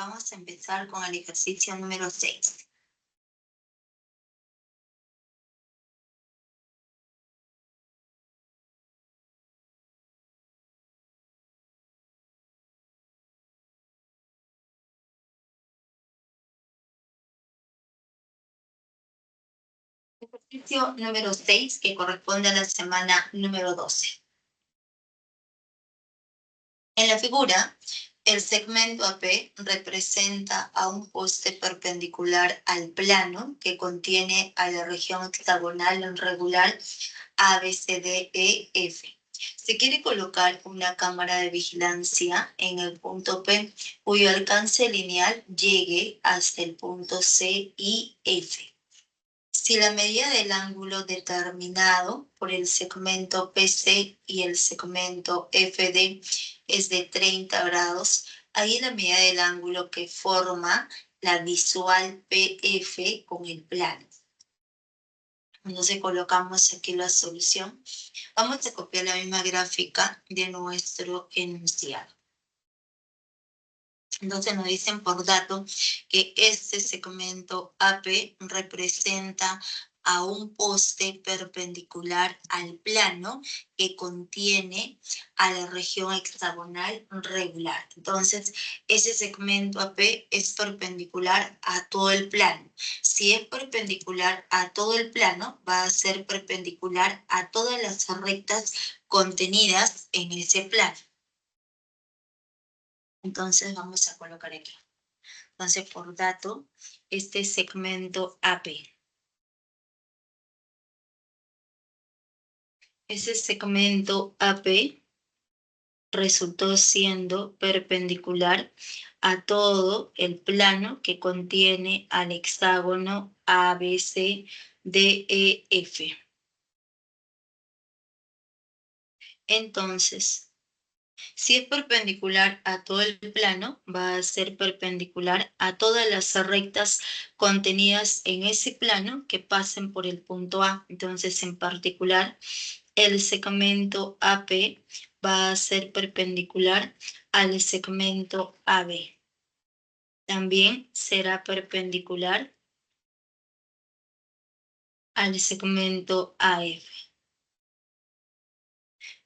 Vamos a empezar con el ejercicio número 6. Ejercicio número 6 que corresponde a la semana número 12. En la figura, el segmento AP representa a un poste perpendicular al plano que contiene a la región hexagonal regular ABCDEF. Se quiere colocar una cámara de vigilancia en el punto P cuyo alcance lineal llegue hasta el punto C y F. Si la medida del ángulo determinado por el segmento PC y el segmento FD es de 30 grados, ahí la medida del ángulo que forma la visual PF con el plano. Entonces colocamos aquí la solución. Vamos a copiar la misma gráfica de nuestro enunciado. Entonces nos dicen por dato que este segmento AP representa a un poste perpendicular al plano que contiene a la región hexagonal regular. Entonces, ese segmento AP es perpendicular a todo el plano. Si es perpendicular a todo el plano, va a ser perpendicular a todas las rectas contenidas en ese plano. Entonces vamos a colocar aquí. Entonces, por dato, este segmento AP. Ese segmento AP resultó siendo perpendicular a todo el plano que contiene al hexágono ABCDEF. Entonces, si es perpendicular a todo el plano, va a ser perpendicular a todas las rectas contenidas en ese plano que pasen por el punto A. Entonces, en particular, el segmento AP va a ser perpendicular al segmento AB. También será perpendicular al segmento AF.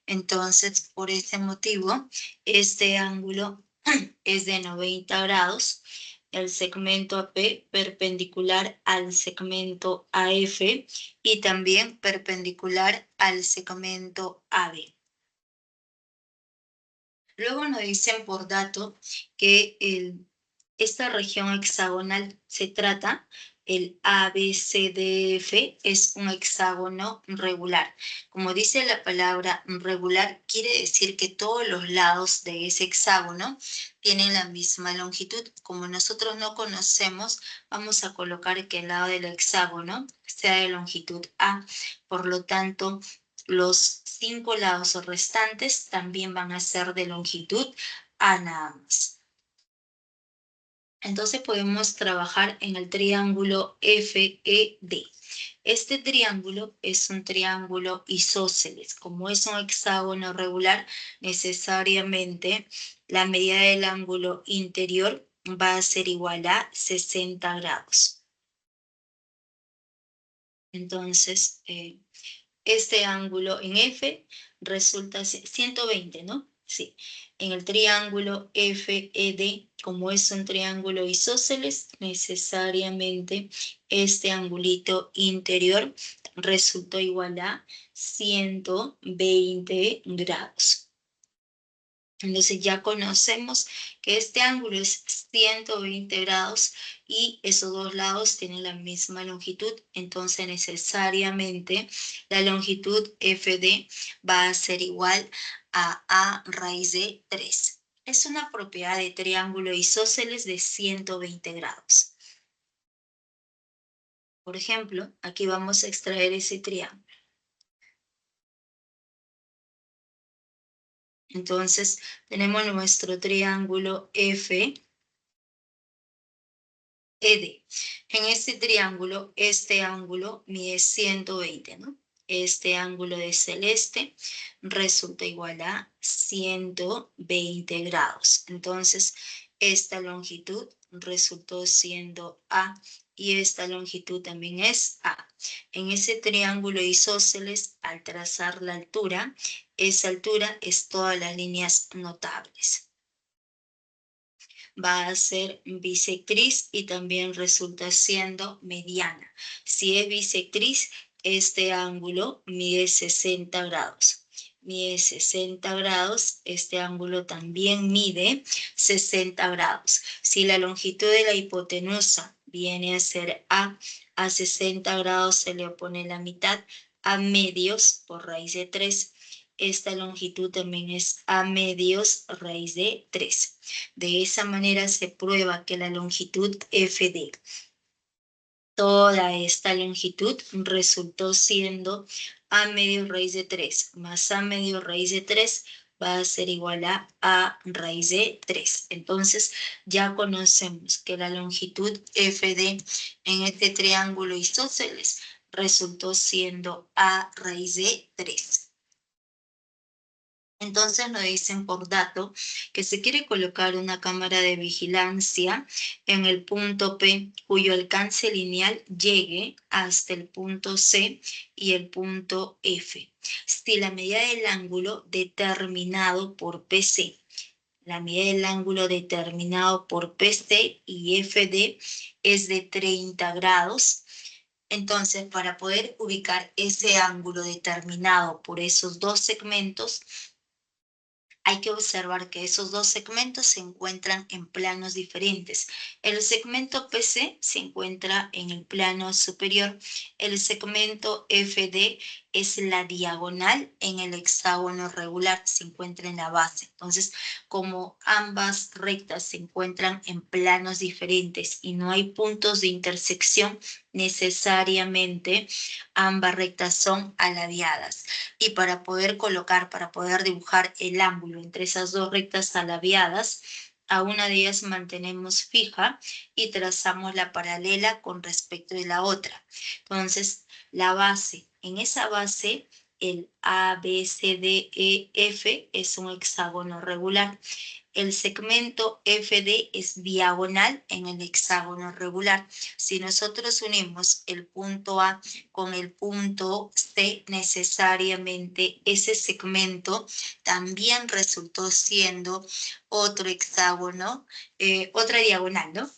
Entonces, por ese motivo, este ángulo es de 90 grados. El segmento AP perpendicular al segmento AF y también perpendicular al segmento AB. Luego nos dicen por dato que esta región hexagonal se trata, el ABCDF es un hexágono regular. Como dice la palabra regular, quiere decir que todos los lados de ese hexágono tienen la misma longitud. Como nosotros no conocemos, vamos a colocar que el lado del hexágono sea de longitud A. Por lo tanto, los 5 lados restantes también van a ser de longitud A nada más. Entonces podemos trabajar en el triángulo FED. Este triángulo es un triángulo isósceles. Como es un hexágono regular, necesariamente la medida del ángulo interior va a ser igual a 60 grados. Entonces, este ángulo en F resulta 120, ¿no? Sí. En el triángulo FED, como es un triángulo isósceles, necesariamente este angulito interior resultó igual a 120 grados. Entonces ya conocemos que este ángulo es 120 grados y esos dos lados tienen la misma longitud. Entonces necesariamente la longitud FD va a ser igual a A raíz de 3. Es una propiedad de triángulo isósceles de 120 grados. Por ejemplo, aquí vamos a extraer ese triángulo. Entonces tenemos nuestro triángulo FED. En este triángulo, este ángulo mide 120, ¿no? este ángulo de celeste resulta igual a 120 grados. Entonces, esta longitud resultó siendo A y esta longitud también es A. En ese triángulo isósceles, al trazar la altura, esa altura es todas las líneas notables. Va a ser bisectriz y también resulta siendo mediana. Si es bisectriz, este ángulo mide 60 grados. Mide 60 grados, este ángulo también mide 60 grados. Si la longitud de la hipotenusa viene a ser a 60 grados se le opone la mitad, a medios por raíz de 3. Esta longitud también es a medios raíz de 3. De esa manera se prueba que la longitud f de toda esta longitud resultó siendo a medio raíz de 3 más a medio raíz de 3 va a ser igual a raíz de 3. Entonces ya conocemos que la longitud f de en este triángulo isósceles resultó siendo a raíz de 3. Entonces nos dicen por dato que se quiere colocar una cámara de vigilancia en el punto P cuyo alcance lineal llegue hasta el punto C y el punto F. Si la medida del ángulo determinado por PC, la medida del ángulo determinado por PC y FD es de 30 grados, entonces para poder ubicar ese ángulo determinado por esos dos segmentos, hay que observar que esos dos segmentos se encuentran en planos diferentes. El segmento PC se encuentra en el plano superior. El segmento FD es la diagonal en el hexágono regular, se encuentra en la base. Entonces, como ambas rectas se encuentran en planos diferentes y no hay puntos de intersección, necesariamente ambas rectas son aladeadas. Y para poder dibujar el ángulo entre esas dos rectas aladeadas, a una de ellas mantenemos fija y trazamos la paralela con respecto de la otra. Entonces, la base, en esa base, el A, B, C, D, E, F es un hexágono regular. El segmento FD es diagonal en el hexágono regular. Si nosotros unimos el punto A con el punto C, necesariamente ese segmento también resultó siendo otro hexágono, otra diagonal, ¿no?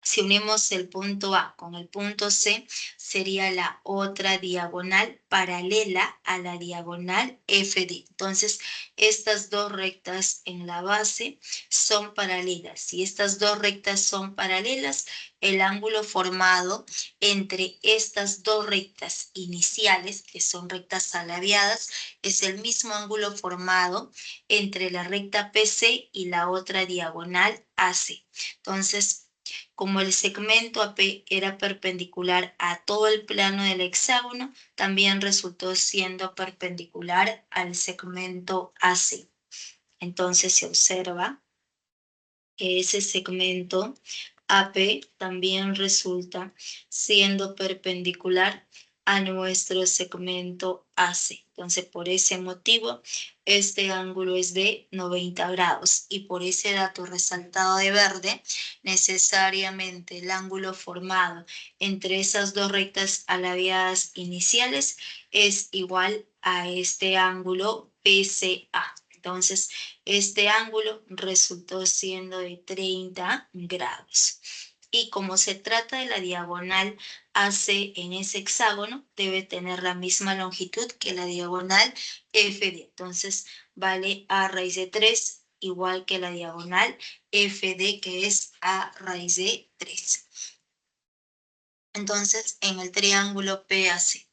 Si unimos el punto A con el punto C, sería la otra diagonal paralela a la diagonal FD. Entonces, estas dos rectas en la base son paralelas. Si estas dos rectas son paralelas, el ángulo formado entre estas dos rectas iniciales, que son rectas aladeadas, es el mismo ángulo formado entre la recta PC y la otra diagonal AC. Entonces, como el segmento AP era perpendicular a todo el plano del hexágono, también resultó siendo perpendicular al segmento AC. Entonces se observa que ese segmento AP también resulta siendo perpendicular a nuestro segmento AC. Entonces, por ese motivo, este ángulo es de 90 grados. Y por ese dato resaltado de verde, necesariamente el ángulo formado entre esas dos rectas aladeadas iniciales es igual a este ángulo PCA. Entonces, este ángulo resultó siendo de 30 grados. Y como se trata de la diagonal AC en ese hexágono, debe tener la misma longitud que la diagonal FD. Entonces, vale A raíz de 3 igual que la diagonal FD, que es A raíz de 3. Entonces, en el triángulo PAC,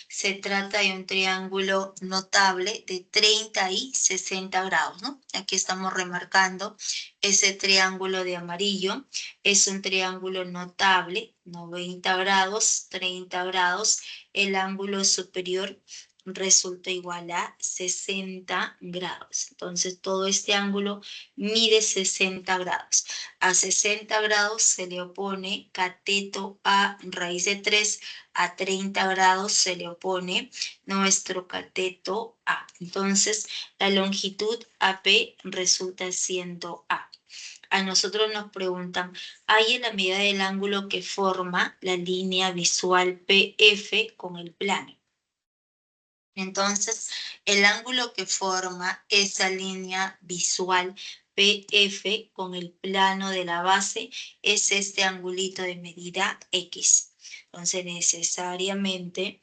se trata de un triángulo notable de 30 y 60 grados, ¿no? Aquí estamos remarcando ese triángulo de amarillo. Es un triángulo notable, 90 grados, 30 grados. El ángulo superior resulta igual a 60 grados. Entonces, todo este ángulo mide 60 grados. A 60 grados se le opone cateto a raíz de 3, a 30 grados se le opone nuestro cateto A. Entonces, la longitud AP resulta siendo A. A nosotros nos preguntan, ¿hay en la medida del ángulo que forma la línea visual PF con el plano? Entonces, el ángulo que forma esa línea visual PF con el plano de la base es este angulito de medida X. Entonces, necesariamente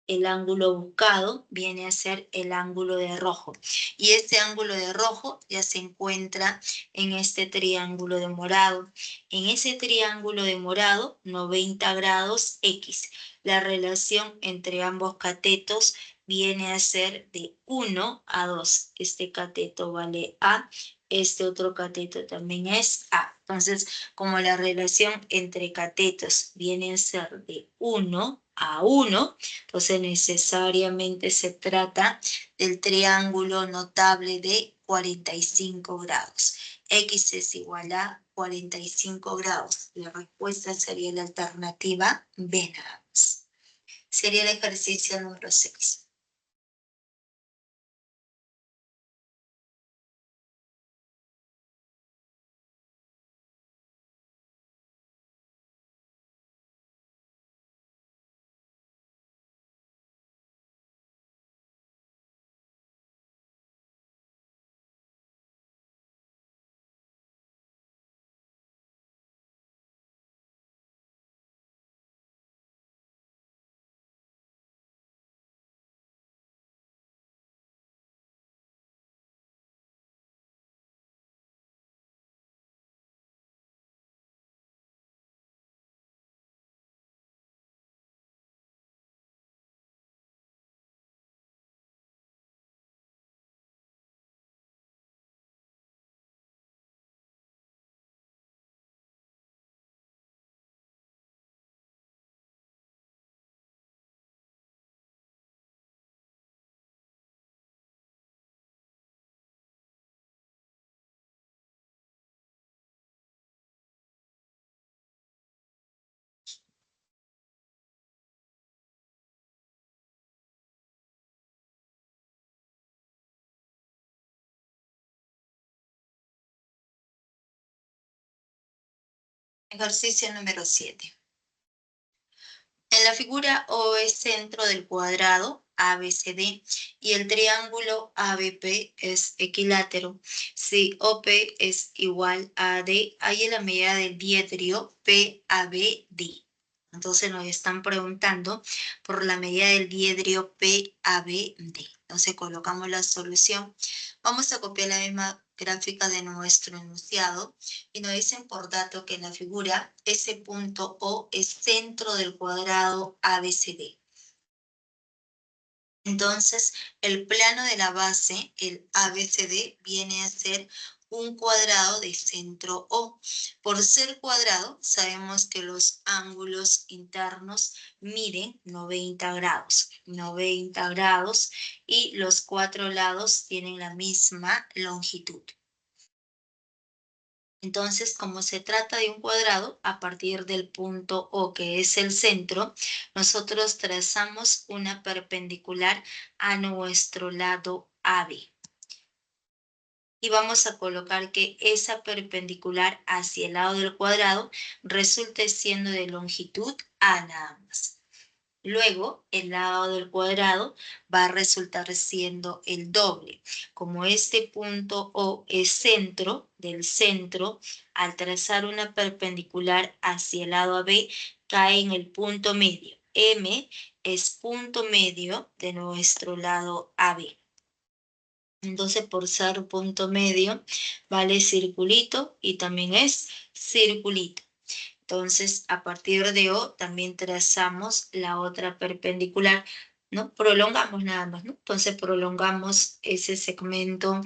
el ángulo buscado viene a ser el ángulo de rojo. Y este ángulo de rojo ya se encuentra en este triángulo de morado. En ese triángulo de morado, 90 grados X. La relación entre ambos catetos viene a ser de 1 a 2. Este cateto vale A, este otro cateto también es A. Entonces, como la relación entre catetos viene a ser de 1 a 1, entonces necesariamente se trata del triángulo notable de 45 grados. X es igual a 45 grados. La respuesta sería la alternativa B nada más. Sería el ejercicio número 6. Ejercicio número 7. En la figura O es centro del cuadrado ABCD y el triángulo ABP es equilátero. Si OP es igual a D, hay en la medida del diedrio PABD. Entonces nos están preguntando por la medida del diedrio PABD. Entonces colocamos la solución. Vamos a copiar la misma gráfica de nuestro enunciado y nos dicen por dato que en la figura ese punto O es centro del cuadrado ABCD. Entonces, el plano de la base, el ABCD, viene a ser un cuadrado de centro O. Por ser cuadrado, sabemos que los ángulos internos miden 90 grados. 90 grados y los cuatro lados tienen la misma longitud. Entonces, como se trata de un cuadrado, a partir del punto O, que es el centro, nosotros trazamos una perpendicular a nuestro lado AB. Y vamos a colocar que esa perpendicular hacia el lado del cuadrado resulte siendo de longitud A nada más. Luego, el lado del cuadrado va a resultar siendo el doble. Como este punto O es centro del centro, al trazar una perpendicular hacia el lado AB, cae en el punto medio. M es punto medio de nuestro lado AB. Entonces, por ser punto medio, vale circulito y también es circulito. Entonces, a partir de O también trazamos la otra perpendicular, ¿no? Prolongamos nada más, ¿no? Entonces, prolongamos ese segmento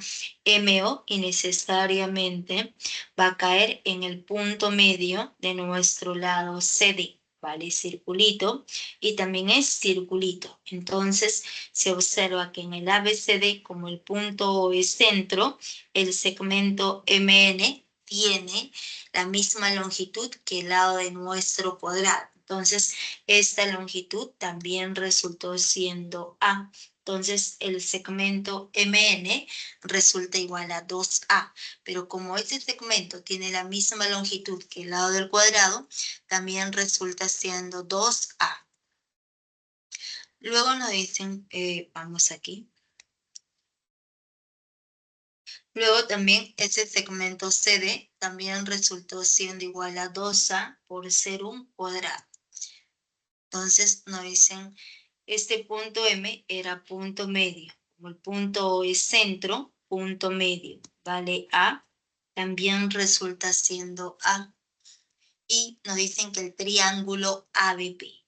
MO y necesariamente va a caer en el punto medio de nuestro lado CD. ¿vale? Circulito, y también es circulito. Entonces, se observa que en el ABCD, como el punto es centro, el segmento MN tiene la misma longitud que el lado de nuestro cuadrado. Entonces, esta longitud también resultó siendo A. Entonces, el segmento MN resulta igual a 2A. Pero como este segmento tiene la misma longitud que el lado del cuadrado, también resulta siendo 2A. Luego nos dicen, vamos aquí. Luego también ese segmento CD también resultó siendo igual a 2A por ser un cuadrado. Entonces nos dicen, este punto M era punto medio. Como el punto es centro, punto medio, vale A, también resulta siendo A. Y nos dicen que el triángulo ABP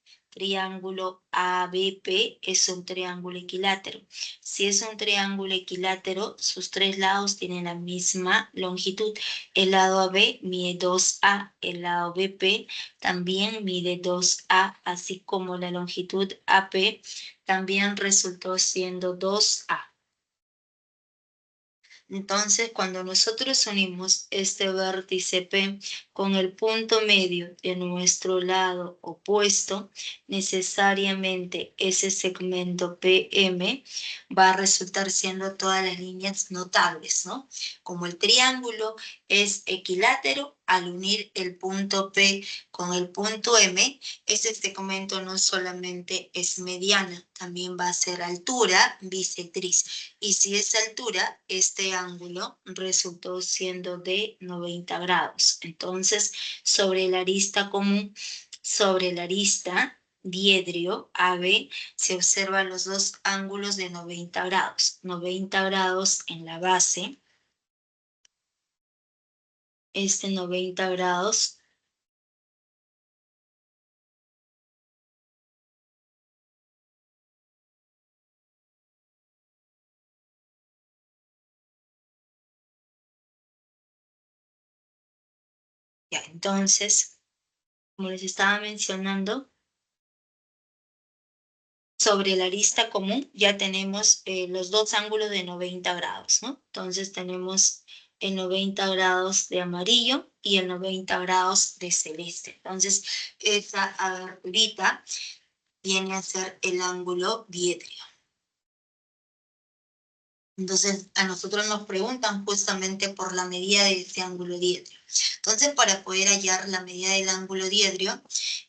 es un triángulo equilátero. Si es un triángulo equilátero, sus tres lados tienen la misma longitud. El lado AB mide 2A, el lado BP también mide 2A, así como la longitud AP también resultó siendo 2A. Entonces, cuando nosotros unimos este vértice P con el punto medio de nuestro lado opuesto, necesariamente ese segmento PM va a resultar siendo todas las líneas notables, ¿no? Como el triángulo es equilátero, al unir el punto P con el punto M, ese segmento no solamente es mediana, también va a ser altura bisectriz. Y si es altura, este ángulo resultó siendo de 90 grados. Entonces, sobre la arista común, sobre la arista diedrio AB, se observan los dos ángulos de 90 grados. 90 grados en la base. Este 90 grados ya, entonces, como les estaba mencionando, sobre la arista común ya tenemos los dos ángulos de 90 grados, ¿no? Entonces tenemos el 90 grados de amarillo y el 90 grados de celeste. Entonces, esa aberturita viene a ser el ángulo diedrio. Entonces, a nosotros nos preguntan justamente por la medida de ese ángulo diedrio. Entonces, para poder hallar la medida del ángulo diedrio,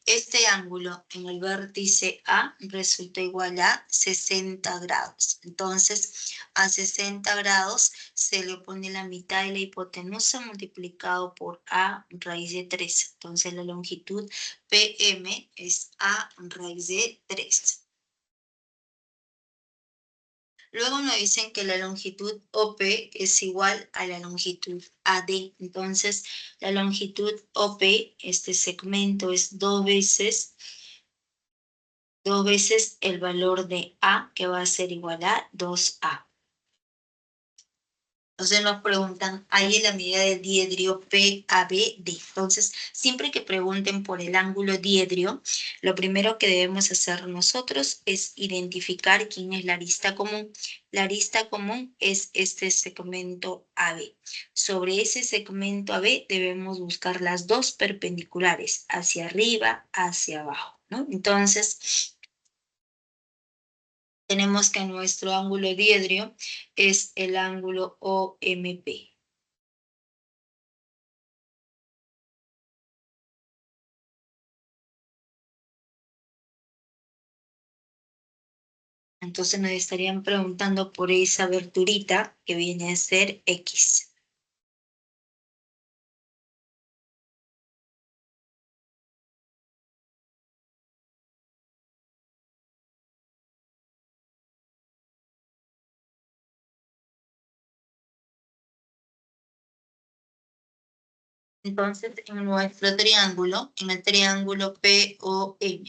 este ángulo en el vértice A resulta igual a 60 grados. Entonces, a 60 grados se le pone la mitad de la hipotenusa multiplicado por A raíz de 3. Entonces, la longitud PM es A raíz de 3. Luego nos dicen que la longitud OP es igual a la longitud AD. Entonces, la longitud OP, este segmento es dos veces el valor de A, que va a ser igual a 2A. Entonces nos preguntan, ¿hay la medida del diedrio PABD? Entonces, siempre que pregunten por el ángulo diedrio, lo primero que debemos hacer nosotros es identificar quién es la arista común. La arista común es este segmento AB. Sobre ese segmento AB debemos buscar las dos perpendiculares, hacia arriba, hacia abajo, ¿no? Entonces, tenemos que nuestro ángulo diedrio es el ángulo OMP. Entonces nos estarían preguntando por esa aberturita que viene a ser X. Entonces, en nuestro triángulo, en el triángulo POM,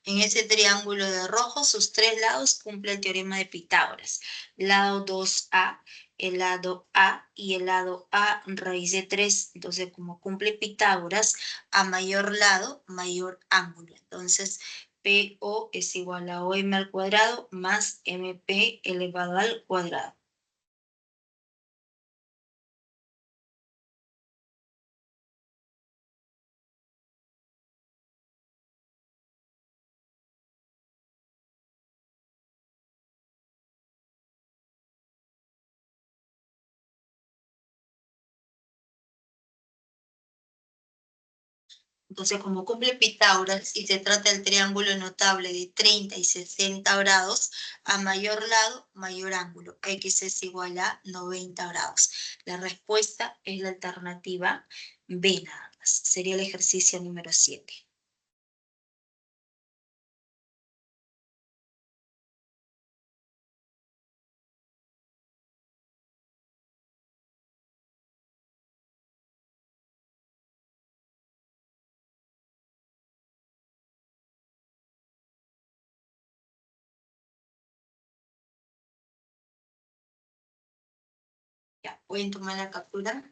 en ese triángulo de rojo, sus tres lados cumple el teorema de Pitágoras. Lado 2A el lado A y el lado A raíz de 3. Entonces, como cumple Pitágoras, a mayor lado, mayor ángulo. Entonces, PO es igual a OM al cuadrado más MP elevado al cuadrado. Entonces, como cumple Pitágoras y se trata del triángulo notable de 30 y 60 grados, a mayor lado, mayor ángulo. X es igual a 90 grados. La respuesta es la alternativa B nada más. Sería el ejercicio número 7. Ya, pueden tomar la captura.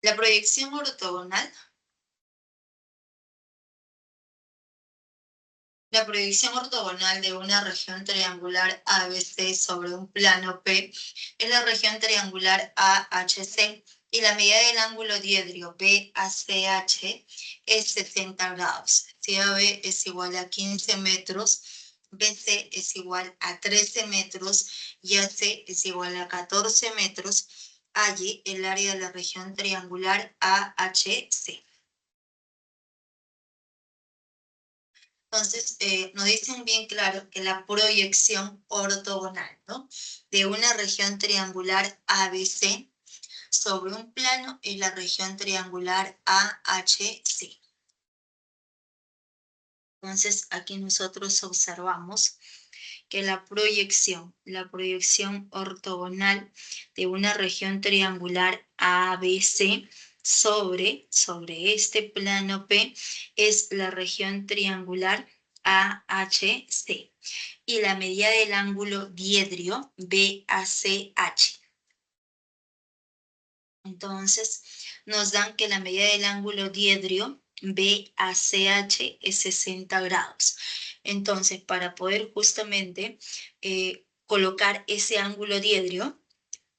La proyección ortogonal. La proyección ortogonal de una región triangular ABC sobre un plano P es la región triangular AHC y la medida del ángulo diedrio BACH es 60 grados. Si AB es igual a 15 metros, BC es igual a 13 metros y AC es igual a 14 metros. Allí el área de la región triangular AHC. Entonces, nos dicen bien claro que la proyección ortogonal, ¿no?, de una región triangular ABC sobre un plano es la región triangular AHC. Entonces, aquí nosotros observamos que la proyección ortogonal de una región triangular ABC sobre este plano P es la región triangular AHC y la medida del ángulo diedrio BACH. Entonces, nos dan que la medida del ángulo diedrio BACH es 60 grados. Entonces, para poder justamente colocar ese ángulo diedrio,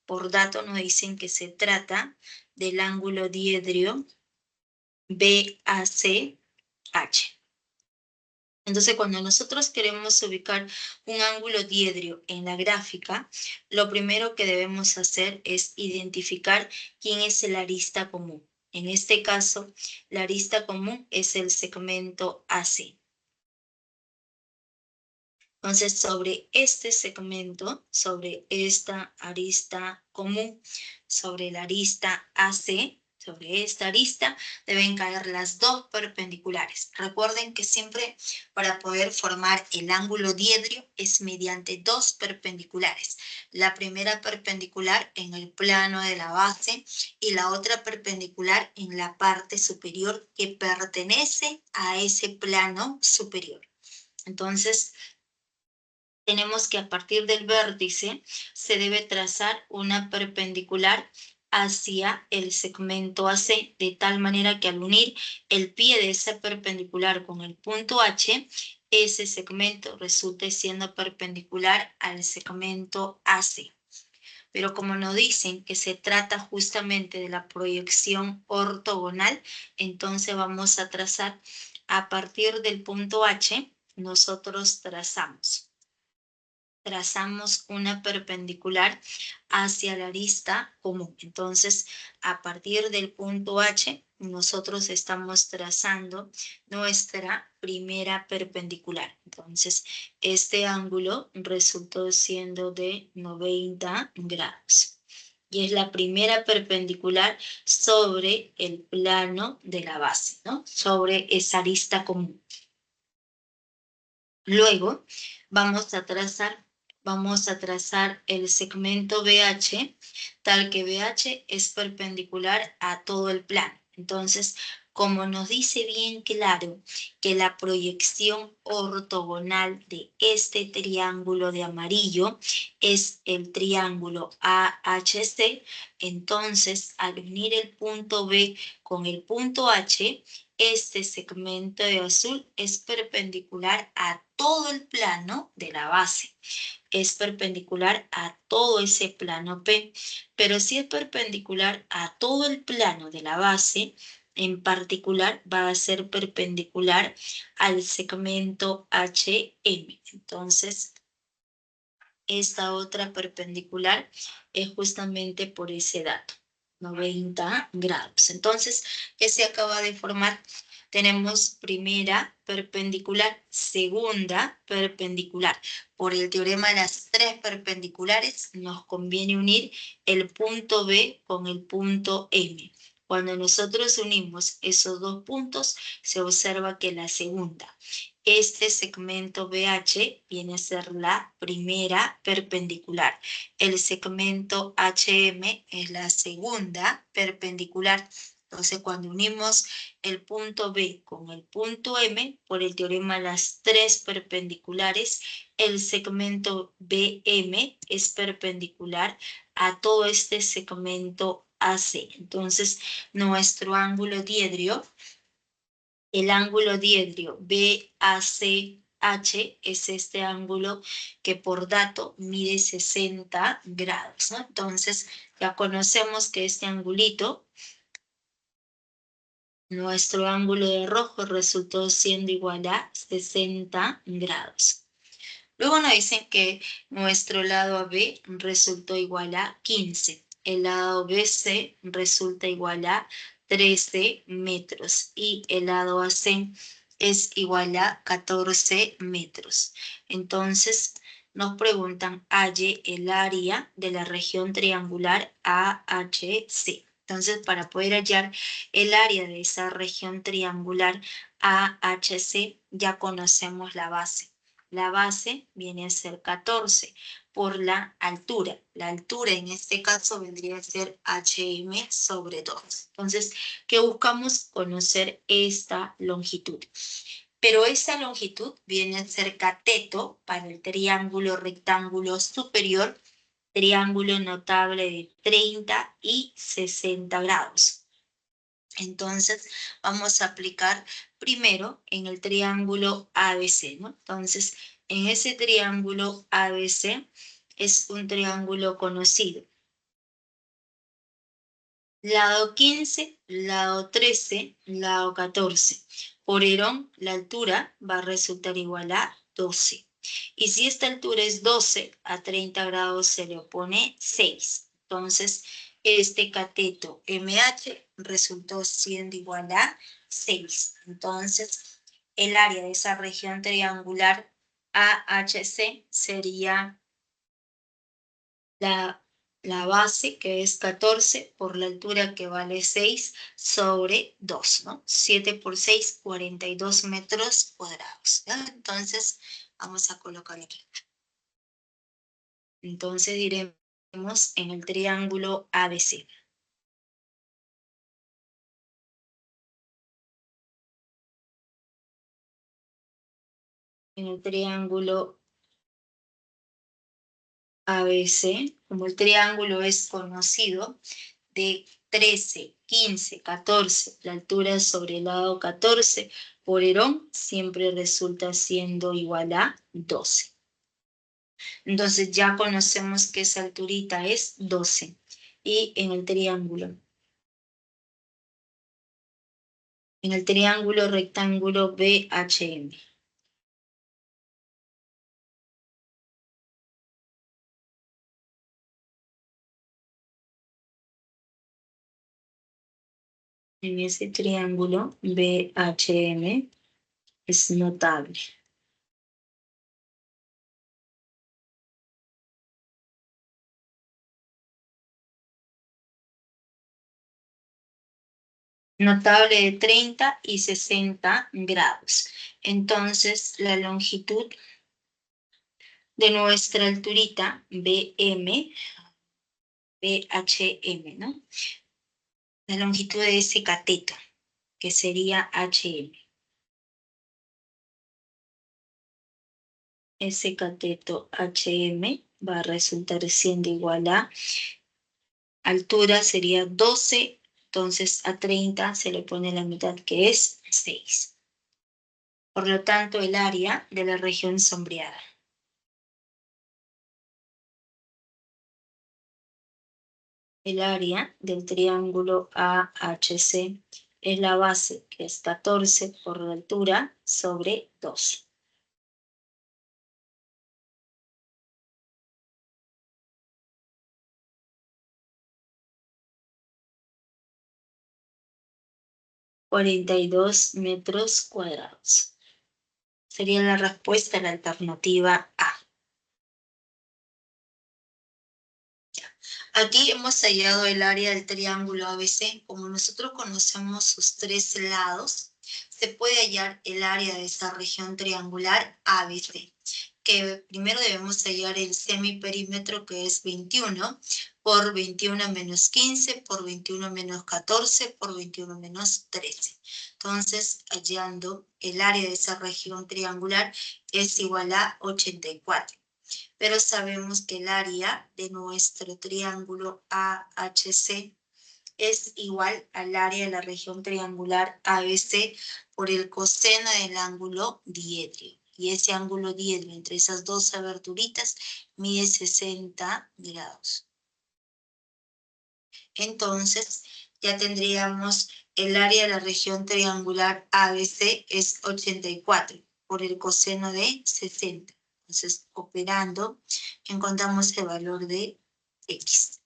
por dato nos dicen que se trata del ángulo diedrio BACH. Entonces, cuando nosotros queremos ubicar un ángulo diedrio en la gráfica, lo primero que debemos hacer es identificar quién es el arista común. En este caso, la arista común es el segmento AC. Entonces, sobre este segmento, sobre esta arista común, sobre la arista AC, sobre esta arista, deben caer las dos perpendiculares. Recuerden que siempre para poder formar el ángulo diedrio es mediante dos perpendiculares. La primera perpendicular en el plano de la base y la otra perpendicular en la parte superior que pertenece a ese plano superior. Entonces, tenemos que a partir del vértice se debe trazar una perpendicular hacia el segmento AC, de tal manera que al unir el pie de esa perpendicular con el punto H, ese segmento resulte siendo perpendicular al segmento AC. Pero como nos dicen que se trata justamente de la proyección ortogonal, entonces vamos a trazar a partir del punto H, nosotros trazamos una perpendicular hacia la arista común. Entonces, a partir del punto H, nosotros estamos trazando nuestra primera perpendicular. Entonces, este ángulo resultó siendo de 90 grados. Y es la primera perpendicular sobre el plano de la base, ¿no?, sobre esa arista común. Luego, vamos a trazar el segmento BH, tal que BH es perpendicular a todo el plano. Entonces, como nos dice bien claro que la proyección ortogonal de este triángulo de amarillo es el triángulo AHC, entonces al unir el punto B con el punto H, este segmento de azul es perpendicular a todo el plano de la base. Es perpendicular a todo ese plano P, pero si es perpendicular a todo el plano de la base, en particular va a ser perpendicular al segmento HM. Entonces, esta otra perpendicular es justamente por ese dato, 90 grados. Entonces, ¿qué se acaba de formar? Tenemos primera perpendicular, segunda perpendicular. Por el teorema de las tres perpendiculares, nos conviene unir el punto B con el punto M. Cuando nosotros unimos esos dos puntos, se observa que la segunda, este segmento BH viene a ser la primera perpendicular. El segmento HM es la segunda perpendicular. Entonces, cuando unimos el punto B con el punto M, por el teorema de las tres perpendiculares, el segmento BM es perpendicular a todo este segmento AC. Entonces, nuestro ángulo diedro, el ángulo diedro BACH es este ángulo que por dato mide 60 grados, ¿no? Entonces, ya conocemos que este angulito, nuestro ángulo de rojo resultó siendo igual a 60 grados. Luego nos dicen que nuestro lado AB resultó igual a 15. El lado BC resulta igual a 13 metros y el lado AC es igual a 14 metros. Entonces nos preguntan, halle el área de la región triangular AHC. Entonces, para poder hallar el área de esa región triangular AHC, ya conocemos la base. La base viene a ser 14 por la altura. La altura en este caso vendría a ser HM sobre 2. Entonces, ¿qué buscamos? Conocer esta longitud. Pero esta longitud viene a ser cateto para el triángulo rectángulo superior, triángulo notable de 30 y 60 grados. Entonces, vamos a aplicar primero en el triángulo ABC, ¿no? Entonces, en ese triángulo ABC es un triángulo conocido. Lado 15, lado 13, lado 14. Por Herón, la altura va a resultar igual a 12. Y si esta altura es 12, a 30 grados se le opone 6. Entonces, este cateto MH resultó siendo igual a 6. Entonces, el área de esa región triangular AHC sería la base, que es 14, por la altura, que vale 6, sobre 2, ¿no? 7 por 6, 42 metros cuadrados, ¿ya? Entonces, vamos a colocar aquí. Entonces, diremos en el triángulo ABC. En el triángulo ABC, como el triángulo es conocido, de 13, 15, 14, la altura sobre el lado 14, por Herón siempre resulta siendo igual a 12. Entonces ya conocemos que esa alturita es 12. Y en el triángulo rectángulo BHM. En ese triángulo BHM es notable. Notable de 30 y 60 grados. Entonces, la longitud de nuestra alturita BHM, ¿no? La longitud de ese cateto, que sería HM. Ese cateto HM va a resultar siendo igual a altura sería 12, entonces a 30 se le pone la mitad, que es 6. Por lo tanto, el área de la región sombreada. El área del triángulo AHC es la base, que es 14 por la altura, sobre 2. $42 metros cuadrados. Sería la respuesta a la alternativa A. Aquí hemos hallado el área del triángulo ABC. Como nosotros conocemos sus tres lados, se puede hallar el área de esa región triangular ABC, que primero debemos hallar el semiperímetro, que es 21 por 21 menos 15 por 21 menos 14 por 21 menos 13. Entonces, hallando el área de esa región triangular es igual a 84. Pero sabemos que el área de nuestro triángulo AHC es igual al área de la región triangular ABC por el coseno del ángulo diedrio. Y ese ángulo diedrio entre esas dos aberturitas mide 60 grados. Entonces, ya tendríamos el área de la región triangular ABC es 84 por el coseno de 60. Entonces, operando, encontramos el valor de X.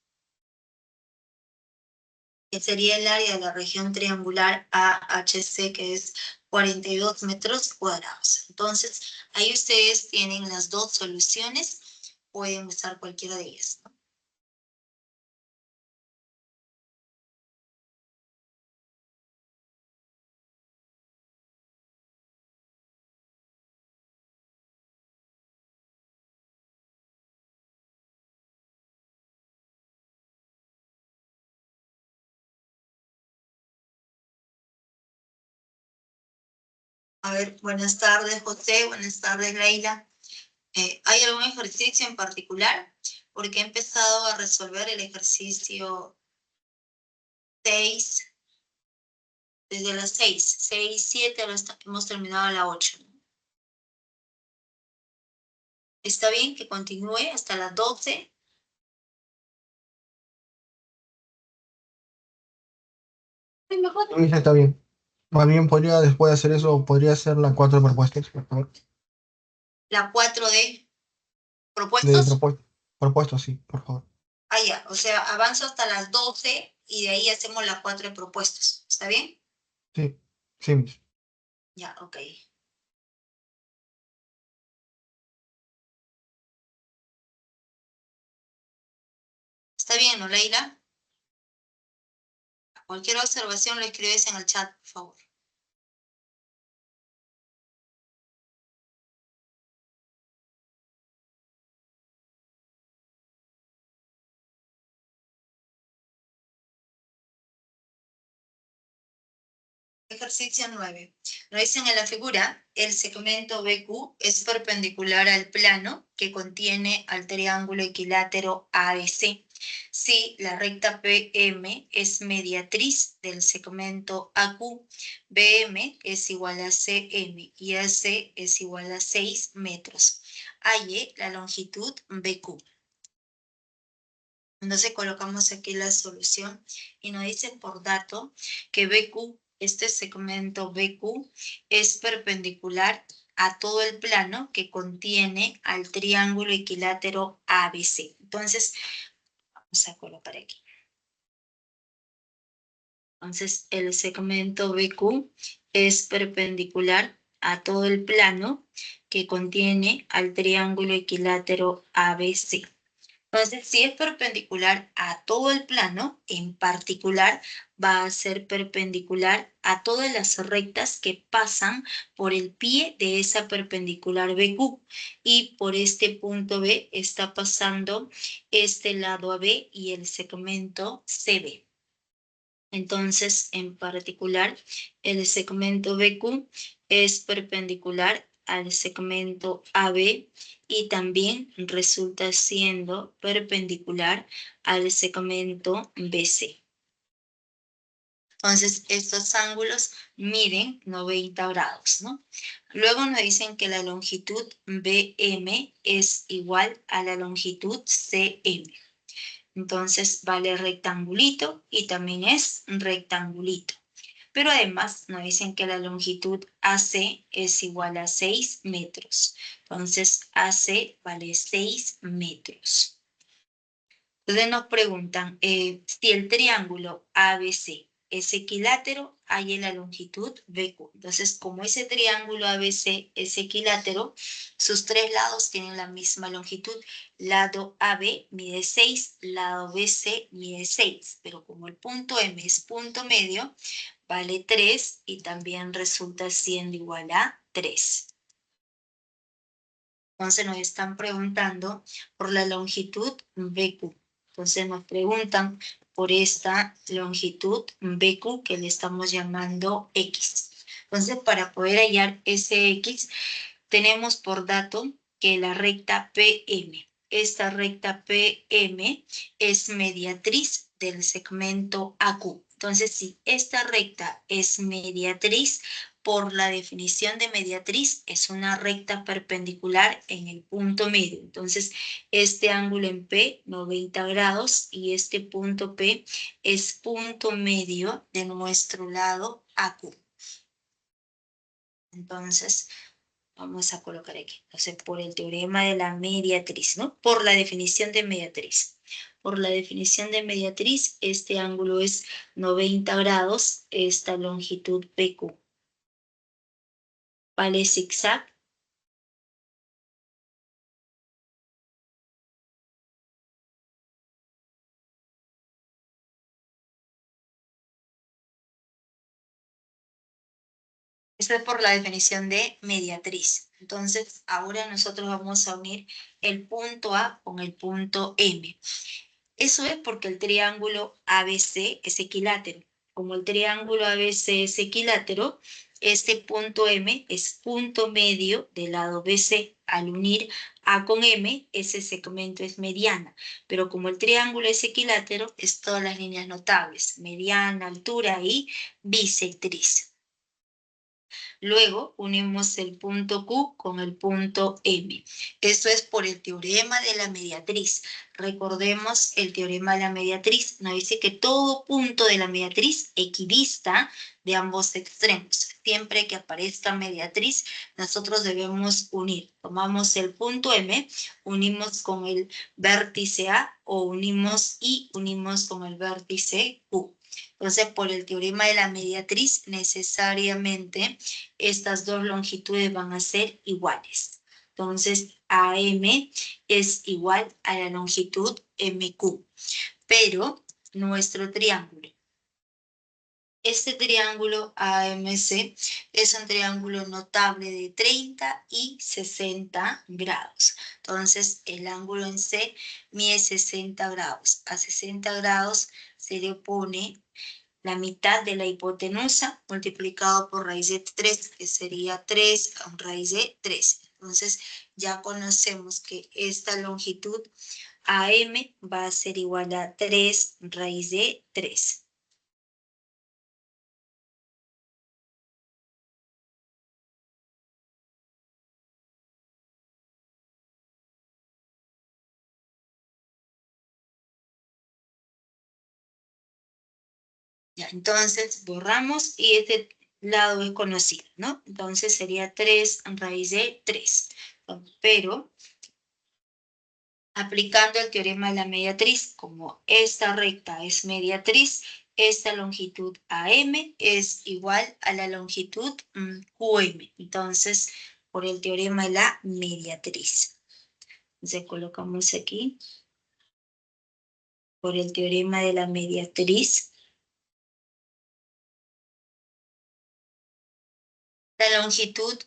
Que sería el área de la región triangular AHC, que es 42 metros cuadrados. Entonces, ahí ustedes tienen las dos soluciones. Pueden usar cualquiera de ellas, ¿no? A ver, buenas tardes, José. Buenas tardes, Leila. ¿Hay algún ejercicio en particular? Porque he empezado a resolver el ejercicio 6 desde las 6, 7, ahora hemos terminado a la 8. ¿Está bien que continúe hasta las 12? Está bien. Más bien podría, después de hacer eso, podría hacer las 4 propuestas, por favor. La 4 de De propuestos. propuestos, sí, por favor. Ah, ya, o sea, avanzo hasta las 12 y de ahí hacemos las 4 de propuestos. ¿Está bien? Sí, sí, Miss. Ya, ok. ¿Está bien, no, Leila? Cualquier observación lo escribes en el chat, por favor. Ejercicio 9. Nos dicen en la figura, el segmento BQ es perpendicular al plano que contiene al triángulo equilátero ABC. Si la recta PM es mediatriz del segmento AQ, BM es igual a CM y AC es igual a 6 metros. Halle la longitud BQ. Entonces colocamos aquí la solución y nos dice por dato que BQ, este segmento BQ, es perpendicular a todo el plano que contiene al triángulo equilátero ABC. Entonces, vamos a colocar aquí. Entonces, el segmento BQ es perpendicular a todo el plano que contiene al triángulo equilátero ABC. Entonces, si es perpendicular a todo el plano, en particular va a ser perpendicular a todas las rectas que pasan por el pie de esa perpendicular BQ. Y por este punto B está pasando este lado AB y el segmento CB. Entonces, en particular, el segmento BQ es perpendicular al segmento AB y también resulta siendo perpendicular al segmento BC. Entonces, estos ángulos miden 90 grados, ¿no? Luego nos dicen que la longitud BM es igual a la longitud CM. Entonces vale rectangulito y también es rectangulito. Pero además nos dicen que la longitud AC es igual a 6 metros. Entonces AC vale 6 metros. Entonces nos preguntan si el triángulo ABC es equilátero, hay la longitud BQ. Entonces, como ese triángulo ABC es equilátero, sus tres lados tienen la misma longitud. Lado AB mide 6, lado BC mide 6, pero como el punto M es punto medio, vale 3 y también resulta siendo igual a 3. Entonces nos están preguntando por la longitud BQ. Entonces nos preguntan por esta longitud BQ que le estamos llamando X. Entonces para poder hallar ese X tenemos por dato que la recta PM, esta recta PM es mediatriz del segmento AQ. Entonces, si esta recta es mediatriz, por la definición de mediatriz, es una recta perpendicular en el punto medio. Entonces, este ángulo en P, 90 grados, y este punto P es punto medio de nuestro lado AQ. Entonces, vamos a colocar aquí. Entonces, por el teorema de la mediatriz, ¿no? Por la definición de mediatriz. Por la definición de mediatriz, este ángulo es 90 grados, esta longitud PQ. ¿Vale? Zigzag. Esto es por la definición de mediatriz. Entonces, ahora nosotros vamos a unir el punto A con el punto M. Eso es porque el triángulo ABC es equilátero. Como el triángulo ABC es equilátero, este punto M es punto medio del lado BC. Al unir A con M, ese segmento es mediana. Pero como el triángulo es equilátero, es todas las líneas notables: mediana, altura y bisectriz. Luego unimos el punto Q con el punto M. Esto es por el teorema de la mediatriz. Recordemos el teorema de la mediatriz. Nos dice que todo punto de la mediatriz equidista de ambos extremos. Siempre que aparezca mediatriz, nosotros debemos unir. Tomamos el punto M, unimos con el vértice A o unimos con el vértice Q. Entonces, por el teorema de la mediatriz, necesariamente estas dos longitudes van a ser iguales. Entonces, AM es igual a la longitud MQ. Pero nuestro triángulo, este triángulo AMC es un triángulo notable de 30 y 60 grados. Entonces, el ángulo en C mide 60 grados. A 60 grados se le pone la mitad de la hipotenusa multiplicado por raíz de 3, que sería 3 raíz de 3. Entonces, ya conocemos que esta longitud AM va a ser igual a 3 raíz de 3. Ya, entonces borramos y este lado es conocido, ¿no? Entonces sería 3 raíz de 3. Pero aplicando el teorema de la mediatriz, como esta recta es mediatriz, esta longitud AM es igual a la longitud QM. Entonces, por el teorema de la mediatriz. Entonces colocamos aquí, por el teorema de la mediatriz, la longitud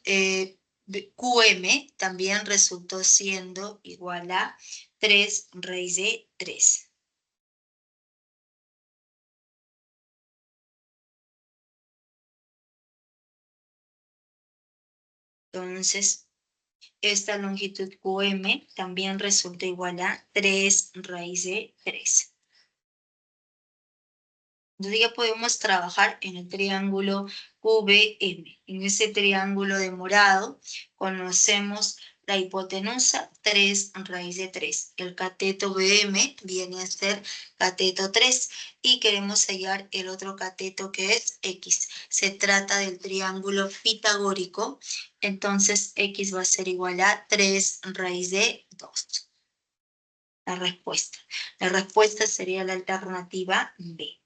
QM también resultó siendo igual a 3 raíz de 3. Entonces, esta longitud QM también resulta igual a 3 raíz de 3. Entonces ya podemos trabajar en el triángulo QBM. En ese triángulo de morado conocemos la hipotenusa 3 raíz de 3. El cateto BM viene a ser cateto 3 y queremos hallar el otro cateto que es X. Se trata del triángulo pitagórico, entonces X va a ser igual a 3 raíz de 2. La respuesta. La respuesta sería la alternativa B.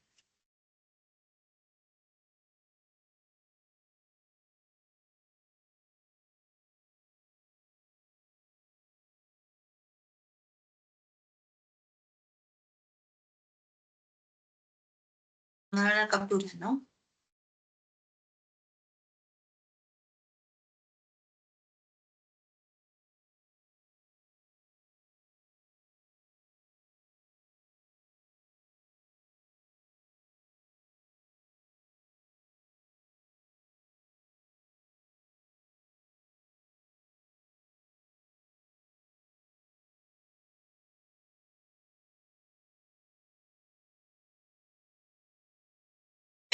No era la captura, ¿no?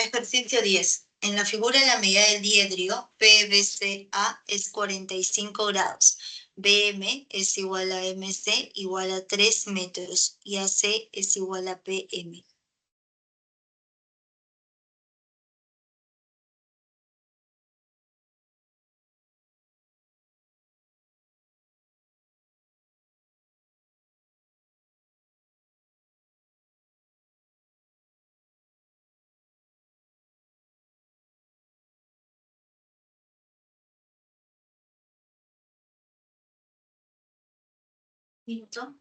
Ejercicio 10. En la figura la medida del diedrio PBCA es 45 grados. BM es igual a MC igual a 3 metros y AC es igual a PM. ¿Listo?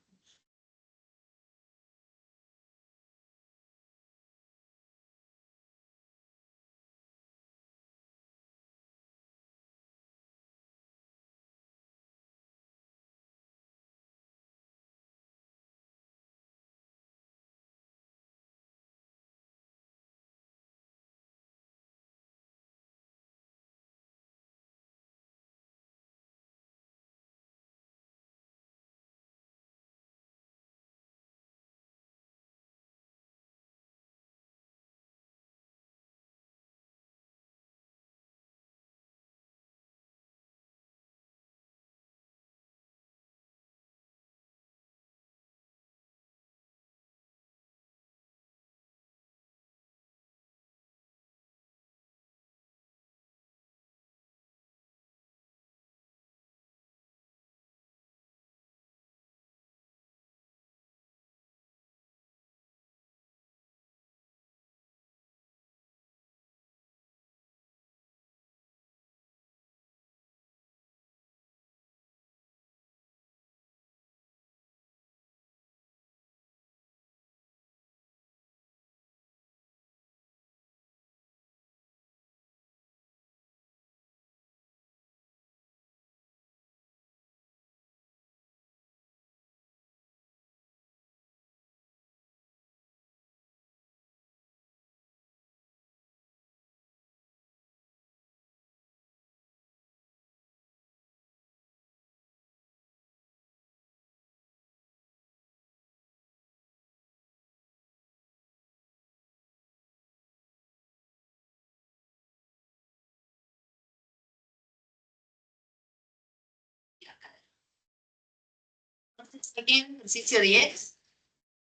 Entonces, aquí en el ejercicio 10,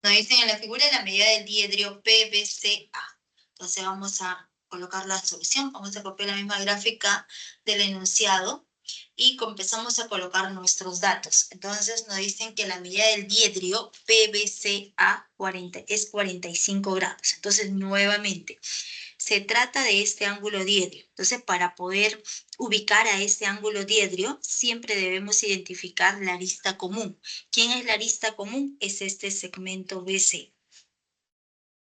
nos dicen en la figura la medida del diedrio PBCA. Entonces vamos a colocar la solución, vamos a copiar la misma gráfica del enunciado y empezamos a colocar nuestros datos. Entonces nos dicen que la medida del diedrio PBCA es 45 grados. Entonces nuevamente, se trata de este ángulo diedrio. Entonces, para poder ubicar a este ángulo diedrio, siempre debemos identificar la arista común. ¿Quién es la arista común? Es este segmento BC.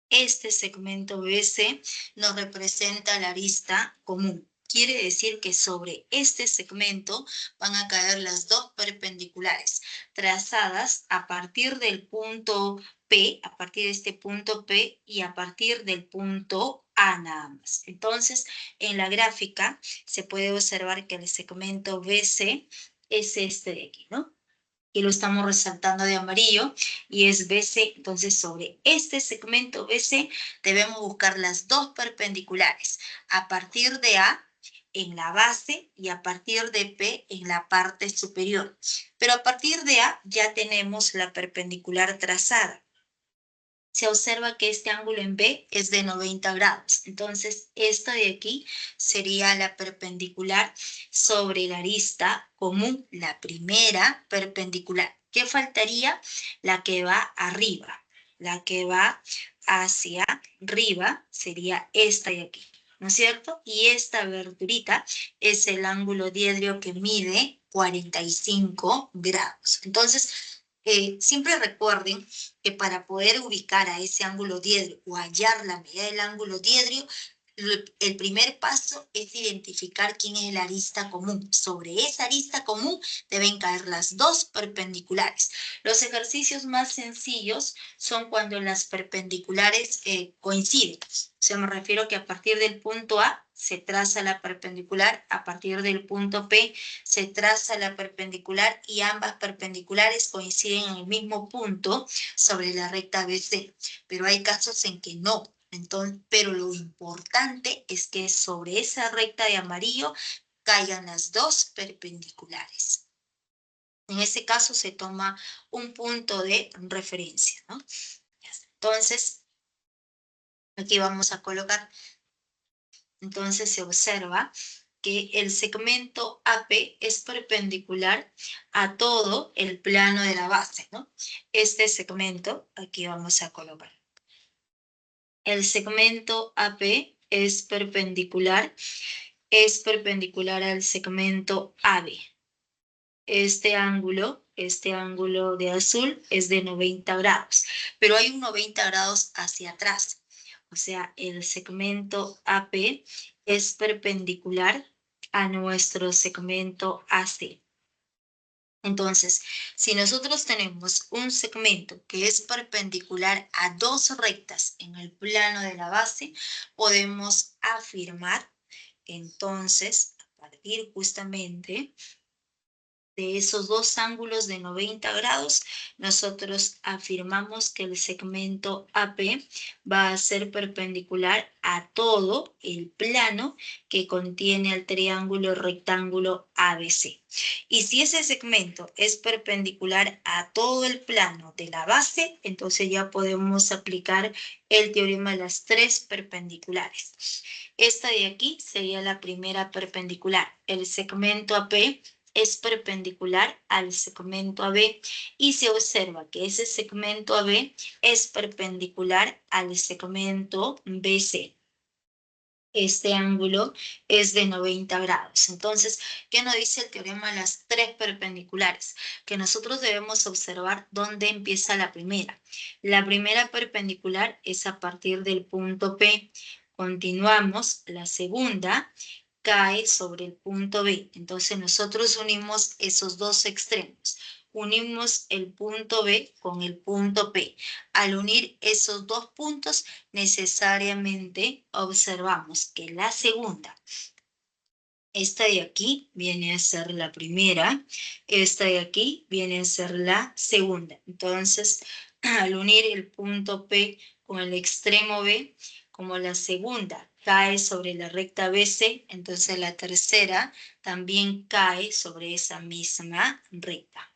Este segmento BC nos representa la arista común. Quiere decir que sobre este segmento van a caer las dos perpendiculares trazadas a partir del punto P, a partir de este punto P y a partir del punto A nada más. Entonces, en la gráfica se puede observar que el segmento BC es este de aquí, ¿no? Y lo estamos resaltando de amarillo, y es BC. Entonces, sobre este segmento BC debemos buscar las dos perpendiculares, a partir de A en la base y a partir de P en la parte superior. Pero a partir de A ya tenemos la perpendicular trazada. Se observa que este ángulo en B es de 90 grados. Entonces, esta de aquí sería la perpendicular sobre la arista común, la primera perpendicular. ¿Qué faltaría? La que va arriba. La que va hacia arriba sería esta de aquí, ¿no es cierto? Y esta aberturita es el ángulo diedrio que mide 45 grados. Entonces, siempre recuerden que para poder ubicar a ese ángulo diedrio o hallar la medida del ángulo diedrio, el primer paso es identificar quién es la arista común. Sobre esa arista común deben caer las dos perpendiculares. Los ejercicios más sencillos son cuando las perpendiculares coinciden. O sea, me refiero que a partir del punto A se traza la perpendicular, a partir del punto P se traza la perpendicular y ambas perpendiculares coinciden en el mismo punto sobre la recta BC. Pero hay casos en que no. Entonces, pero lo importante es que sobre esa recta de amarillo caigan las dos perpendiculares. En ese caso se toma un punto de referencia, ¿no? Entonces, aquí vamos a colocar, entonces se observa que el segmento AP es perpendicular a todo el plano de la base, ¿no? Este segmento, aquí vamos a colocar. El segmento AP es perpendicular al segmento AB. Este ángulo de azul es de 90 grados, pero hay un 90 grados hacia atrás. O sea, el segmento AP es perpendicular a nuestro segmento AC. Entonces, si nosotros tenemos un segmento que es perpendicular a dos rectas en el plano de la base, podemos afirmar, entonces, a partir justamente de esos dos ángulos de 90 grados, nosotros afirmamos que el segmento AP va a ser perpendicular a todo el plano que contiene el triángulo rectángulo ABC. Y si ese segmento es perpendicular a todo el plano de la base, entonces ya podemos aplicar el teorema de las tres perpendiculares. Esta de aquí sería la primera perpendicular. El segmento AP es perpendicular al segmento AB y se observa que ese segmento AB es perpendicular al segmento BC. Este ángulo es de 90 grados. Entonces, ¿qué nos dice el teorema de las tres perpendiculares? Que nosotros debemos observar dónde empieza la primera. La primera perpendicular es a partir del punto P. Continuamos, la segunda cae sobre el punto B. Entonces nosotros unimos esos dos extremos. Unimos el punto B con el punto P. Al unir esos dos puntos, necesariamente observamos que la segunda, esta de aquí viene a ser la primera, esta de aquí viene a ser la segunda. Entonces, al unir el punto P con el extremo B, como la segunda cae sobre la recta BC, entonces la tercera también cae sobre esa misma recta.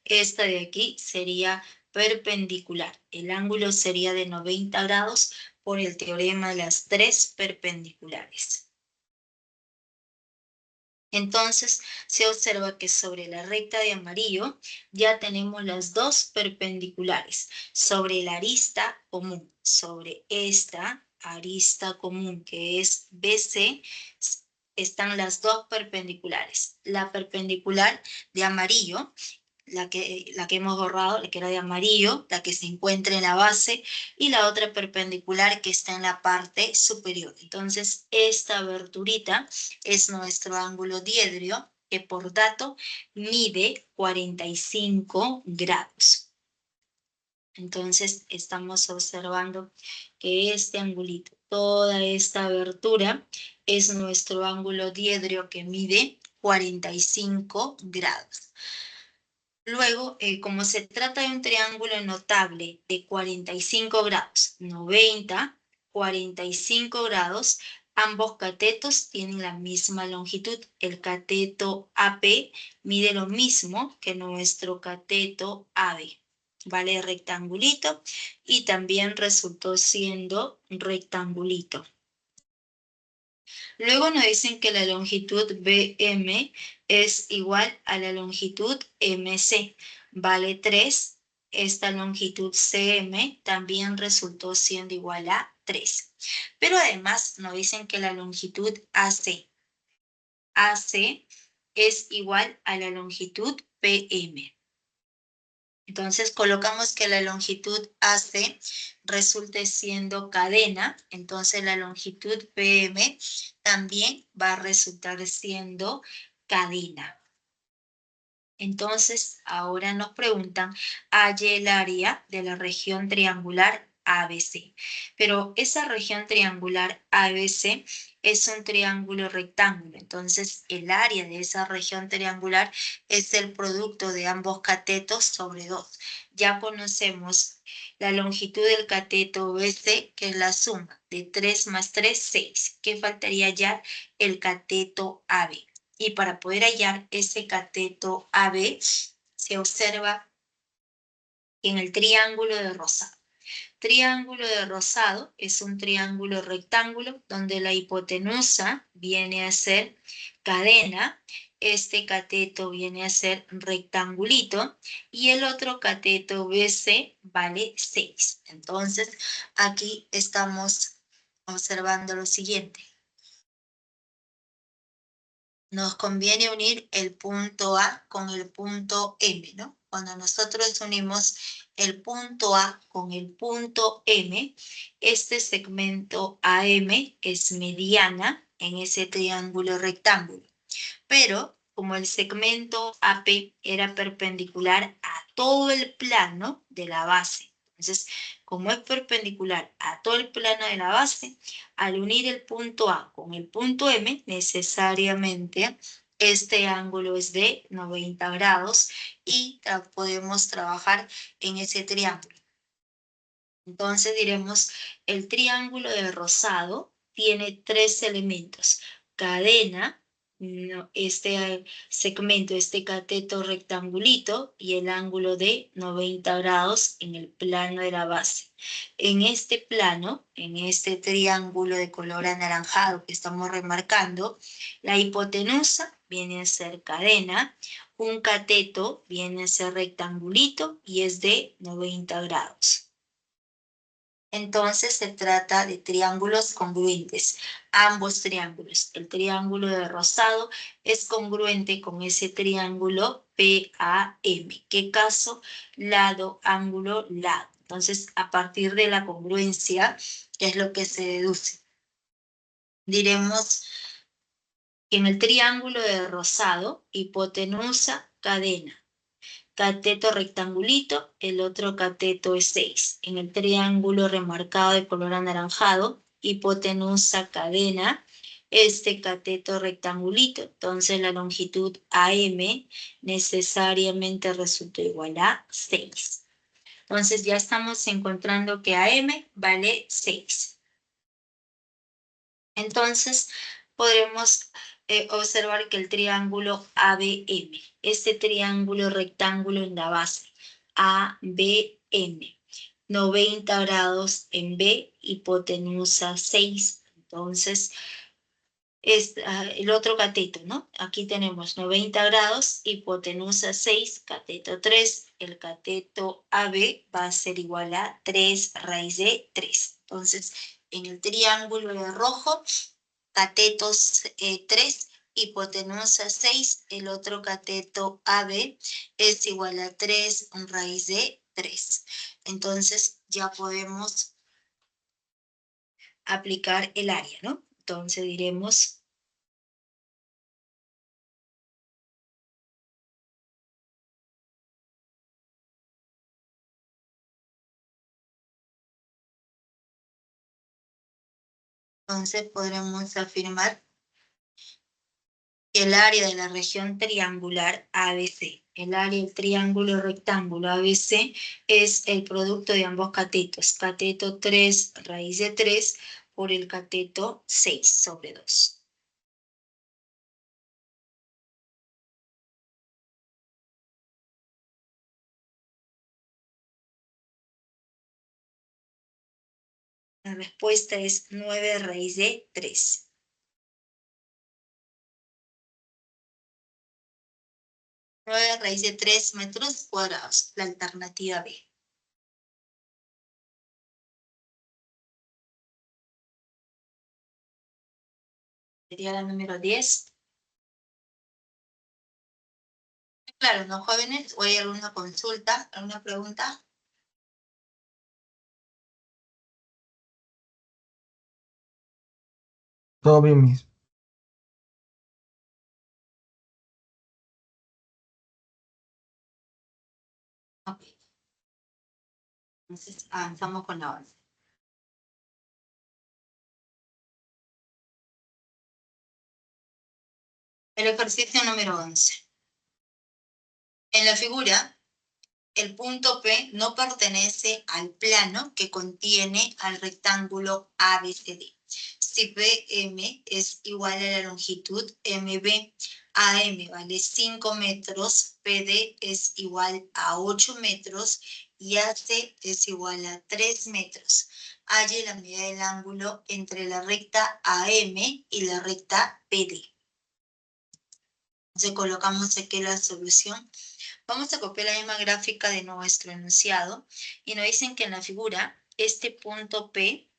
Esta de aquí sería perpendicular. El ángulo sería de 90 grados por el teorema de las tres perpendiculares. Entonces, se observa que sobre la recta de amarillo ya tenemos las dos perpendiculares. Sobre la arista común, sobre esta arista común que es BC, están las dos perpendiculares. La perpendicular de amarillo, la que hemos borrado, la que era de amarillo, la que se encuentra en la base, y la otra perpendicular que está en la parte superior. Entonces, esta aberturita es nuestro ángulo diedrio, que por dato mide 45 grados. Entonces, estamos observando que este angulito, toda esta abertura, es nuestro ángulo diedrio que mide 45 grados. Luego, como se trata de un triángulo notable de 45 grados, 90, 45 grados, ambos catetos tienen la misma longitud. El cateto AP mide lo mismo que nuestro cateto AB. Vale rectangulito y también resultó siendo rectangulito. Luego nos dicen que la longitud BM es igual a la longitud MC. Vale 3. Esta longitud CM también resultó siendo igual a 3. Pero además nos dicen que la longitud AC es igual a la longitud PM. Entonces colocamos que la longitud AC resulte siendo cadena, entonces la longitud PM también va a resultar siendo cadena. Entonces ahora nos preguntan, halle el área de la región triangular ABC. Pero esa región triangular ABC es un triángulo rectángulo. Entonces, el área de esa región triangular es el producto de ambos catetos sobre 2. Ya conocemos la longitud del cateto BC, que es la suma de 3 más 3, 6. ¿Qué faltaría hallar? El cateto AB. Y para poder hallar ese cateto AB, se observa en el triángulo de rosado. Triángulo de rosado es un triángulo rectángulo donde la hipotenusa viene a ser cadena, este cateto viene a ser rectangulito y el otro cateto BC vale 6. Entonces, aquí estamos observando lo siguiente. Nos conviene unir el punto A con el punto M, ¿no? Cuando nosotros unimos el punto A con el punto M, este segmento AM es mediana en ese triángulo rectángulo. Pero como el segmento AP era perpendicular a todo el plano de la base, entonces, como es perpendicular a todo el plano de la base, al unir el punto A con el punto M, necesariamente este ángulo es de 90 grados y podemos trabajar en ese triángulo. Entonces diremos, el triángulo de rosado tiene 3 elementos: cadena, este segmento, este cateto rectangulito y el ángulo de 90 grados en el plano de la base. En este plano, en este triángulo de color anaranjado que estamos remarcando, la hipotenusa viene a ser cadena, un cateto viene a ser rectangulito y es de 90 grados. Entonces se trata de triángulos congruentes. Ambos triángulos. El triángulo de rosado es congruente con ese triángulo PAM. ¿Qué caso? Lado, ángulo, lado. Entonces, a partir de la congruencia, ¿qué es lo que se deduce? Diremos que en el triángulo de rosado, hipotenusa, cadena. Cateto rectangulito, el otro cateto es 6. En el triángulo remarcado de color anaranjado, hipotenusa, cadena, este cateto rectangulito, entonces la longitud AM necesariamente resulta igual a 6. Entonces ya estamos encontrando que AM vale 6. Entonces podremos observar que el triángulo ABM, este triángulo rectángulo en la base, ABM, 90 grados en B, hipotenusa 6. Entonces, el otro cateto, ¿no? Aquí tenemos 90 grados, hipotenusa 6, cateto 3. El cateto AB va a ser igual a 3 raíz de 3. Entonces, en el triángulo de rojo, catetos 3, hipotenusa 6, el otro cateto AB es igual a 3 raíz de 3. Entonces ya podemos aplicar el área, ¿no? Entonces diremos, entonces podremos afirmar que el área de la región triangular ABC, el área del triángulo rectángulo ABC es el producto de ambos catetos, cateto 3 raíz de 3 por el cateto 6 sobre 2. La respuesta es 9 raíz de 3. 9 raíz de 3 metros cuadrados, la alternativa B. Sería la número 10. Claro, ¿no, jóvenes? ¿O hay alguna consulta, alguna pregunta? Todo bien, mis. Ok. Entonces, avanzamos con la base. El ejercicio número 11. En la figura, el punto P no pertenece al plano que contiene al rectángulo ABCD. Si PM es igual a la longitud MB, AM vale 5 metros, PD es igual a 8 metros y AC es igual a 3 metros. Halle la medida del ángulo entre la recta AM y la recta PD. Entonces colocamos aquí la solución. Vamos a copiar la misma gráfica de nuestro enunciado y nos dicen que en la figura este punto P,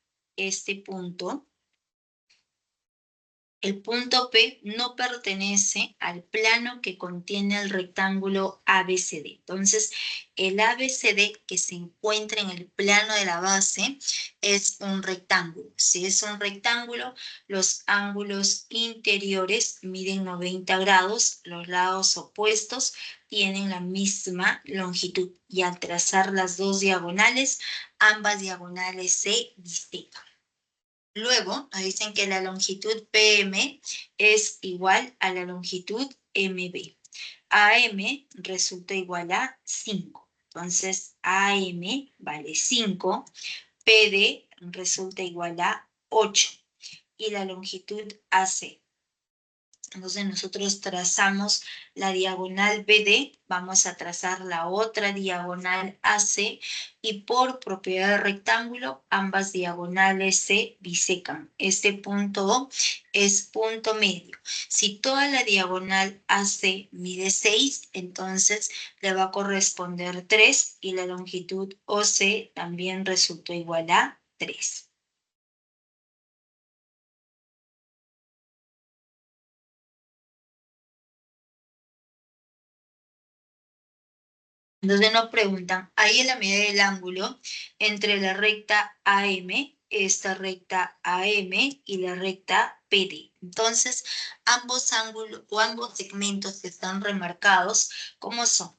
el punto P no pertenece al plano que contiene el rectángulo ABCD. Entonces, el ABCD que se encuentra en el plano de la base es un rectángulo. Si es un rectángulo, los ángulos interiores miden 90 grados, los lados opuestos tienen la misma longitud. Y al trazar las dos diagonales, ambas diagonales se disecan. Luego nos dicen que la longitud PM es igual a la longitud MB. AM resulta igual a 5. Entonces, AM vale 5. PD resulta igual a 8. Y la longitud AC. Entonces nosotros trazamos la diagonal BD, vamos a trazar la otra diagonal AC y por propiedad de rectángulo ambas diagonales se bisecan. Este punto O es punto medio. Si toda la diagonal AC mide 6, entonces le va a corresponder 3 y la longitud OC también resultó igual a 3. Entonces nos preguntan, ahí es la medida del ángulo entre la recta AM, esta recta AM y la recta PD. Entonces, ambos ángulos o ambos segmentos que están remarcados, ¿cómo son?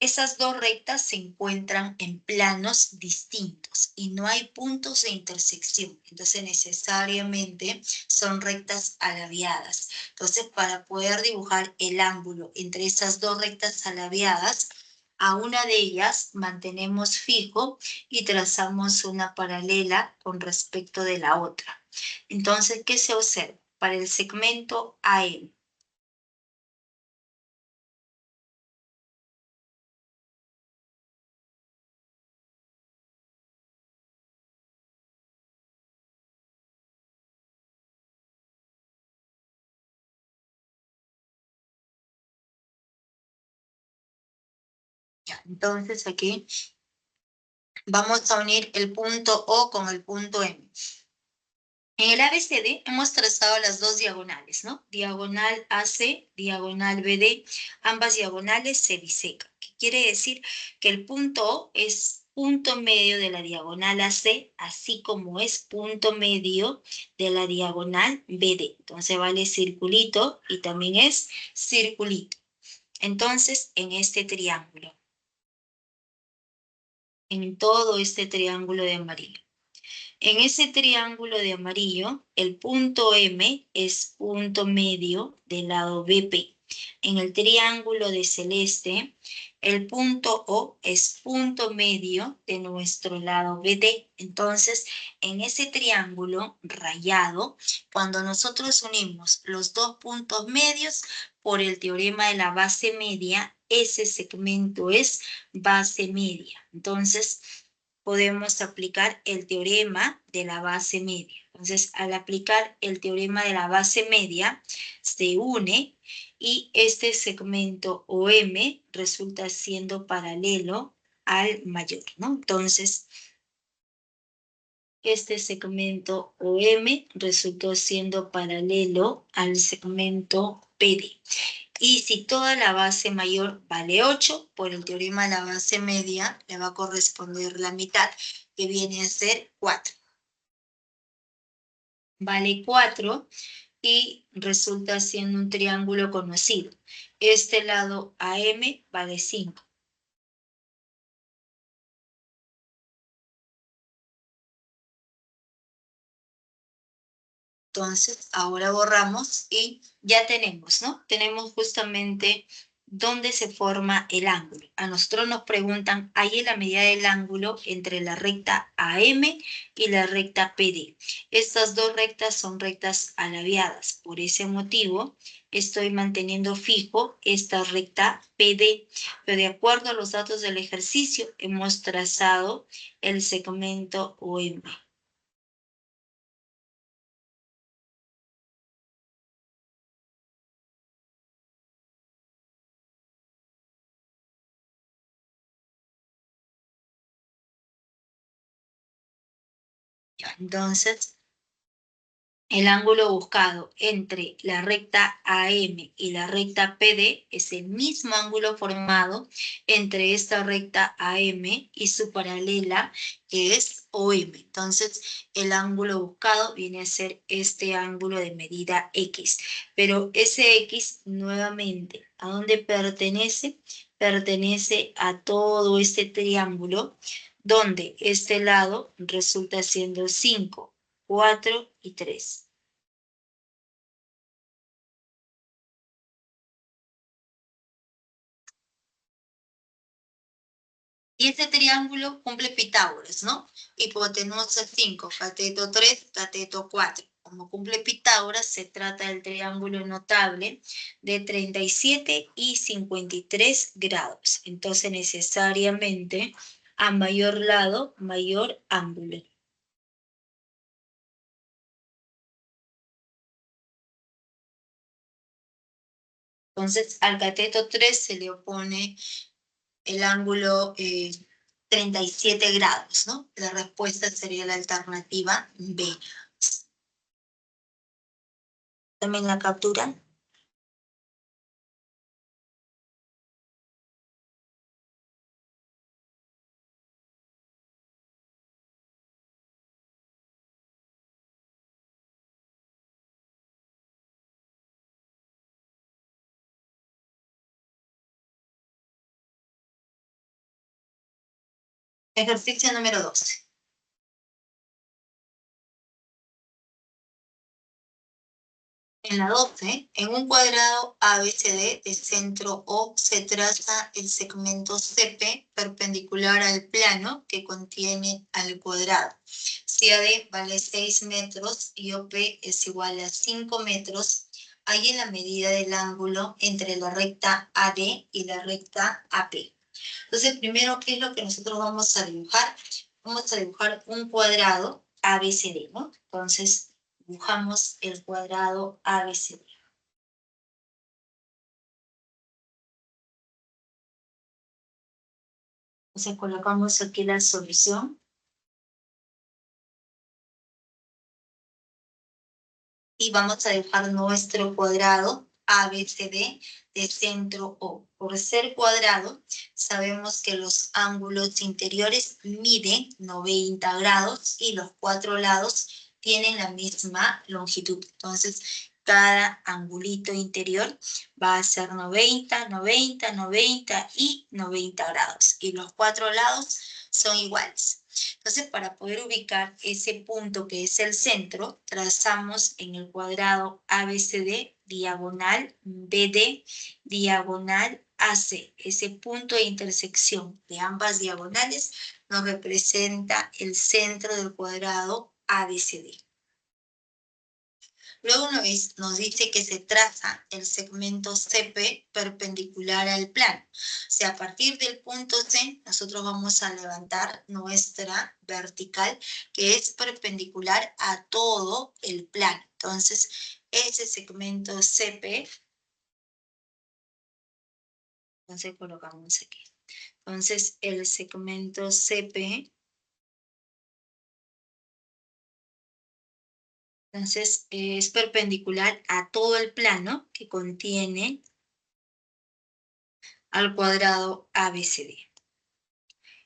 Esas dos rectas se encuentran en planos distintos y no hay puntos de intersección. Entonces, necesariamente son rectas alabeadas. Entonces, para poder dibujar el ángulo entre esas dos rectas alabeadas, a una de ellas mantenemos fijo y trazamos una paralela con respecto de la otra. Entonces, ¿qué se observa? Para el segmento AM. Entonces, aquí vamos a unir el punto O con el punto M. En el ABCD hemos trazado las dos diagonales, ¿no? Diagonal AC, diagonal BD, ambas diagonales se bisecan. ¿Qué quiere decir? Que el punto O es punto medio de la diagonal AC, así como es punto medio de la diagonal BD. Entonces vale circulito y también es circulito. Entonces, en este triángulo, en todo este triángulo de amarillo. En ese triángulo de amarillo, el punto M es punto medio del lado BP. En el triángulo de celeste, el punto O es punto medio de nuestro lado BD. Entonces, en ese triángulo rayado, cuando nosotros unimos los dos puntos medios por el teorema de la base media, ese segmento es base media. Entonces, podemos aplicar el teorema de la base media. Entonces, al aplicar el teorema de la base media, se une y este segmento OM resulta siendo paralelo al mayor, ¿no? Entonces, este segmento OM resultó siendo paralelo al segmento PD. Y si toda la base mayor vale 8, por el teorema de la base media le va a corresponder la mitad, que viene a ser 4. Vale 4 y resulta siendo un triángulo conocido. Este lado AM vale 5. Entonces, ahora borramos y ya tenemos, ¿no? Tenemos justamente dónde se forma el ángulo. A nosotros nos preguntan, ahí la medida del ángulo entre la recta AM y la recta PD. Estas dos rectas son rectas alabiadas. Por ese motivo, estoy manteniendo fijo esta recta PD. Pero de acuerdo a los datos del ejercicio, hemos trazado el segmento OM. Entonces, el ángulo buscado entre la recta AM y la recta PD es el mismo ángulo formado entre esta recta AM y su paralela, que es OM. Entonces, el ángulo buscado viene a ser este ángulo de medida X. Pero ese X, nuevamente, ¿a dónde pertenece? Pertenece a todo este triángulo, donde este lado resulta siendo 5, 4 y 3. Y este triángulo cumple Pitágoras, ¿no? Hipotenusa 5, cateto 3, cateto 4. Como cumple Pitágoras, se trata del triángulo notable de 37 y 53 grados. Entonces, necesariamente, a mayor lado, mayor ángulo. Entonces, al cateto 3 se le opone el ángulo 37 grados, ¿no? La respuesta sería la alternativa B. También la captura. Ejercicio número 12. En la 12, en un cuadrado ABCD de centro O se traza el segmento CP perpendicular al plano que contiene al cuadrado. Si AD vale 6 metros y OP es igual a 5 metros, hay en la medida del ángulo entre la recta AD y la recta AP. Entonces, primero, ¿qué es lo que nosotros vamos a dibujar? Vamos a dibujar un cuadrado ABCD, ¿no? Entonces, dibujamos el cuadrado ABCD. Entonces, colocamos aquí la solución. Y vamos a dibujar nuestro cuadrado ABCD de centro O. Por ser cuadrado, sabemos que los ángulos interiores miden 90 grados y los cuatro lados tienen la misma longitud. Entonces, cada angulito interior va a ser 90, 90, 90 y 90 grados. Y los cuatro lados son iguales. Entonces, para poder ubicar ese punto que es el centro, trazamos en el cuadrado ABCD diagonal BD diagonal AC. Ese punto de intersección de ambas diagonales nos representa el centro del cuadrado ABCD. Luego nos dice que se traza el segmento CP perpendicular al plano. O sea, a partir del punto C, nosotros vamos a levantar nuestra vertical, que es perpendicular a todo el plano. Entonces, ese segmento CP, entonces colocamos aquí. Entonces, el segmento CP, entonces, es perpendicular a todo el plano que contiene al cuadrado ABCD.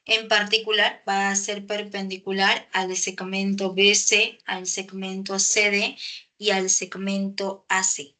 En particular, va a ser perpendicular al segmento BC, al segmento CD y al segmento AC.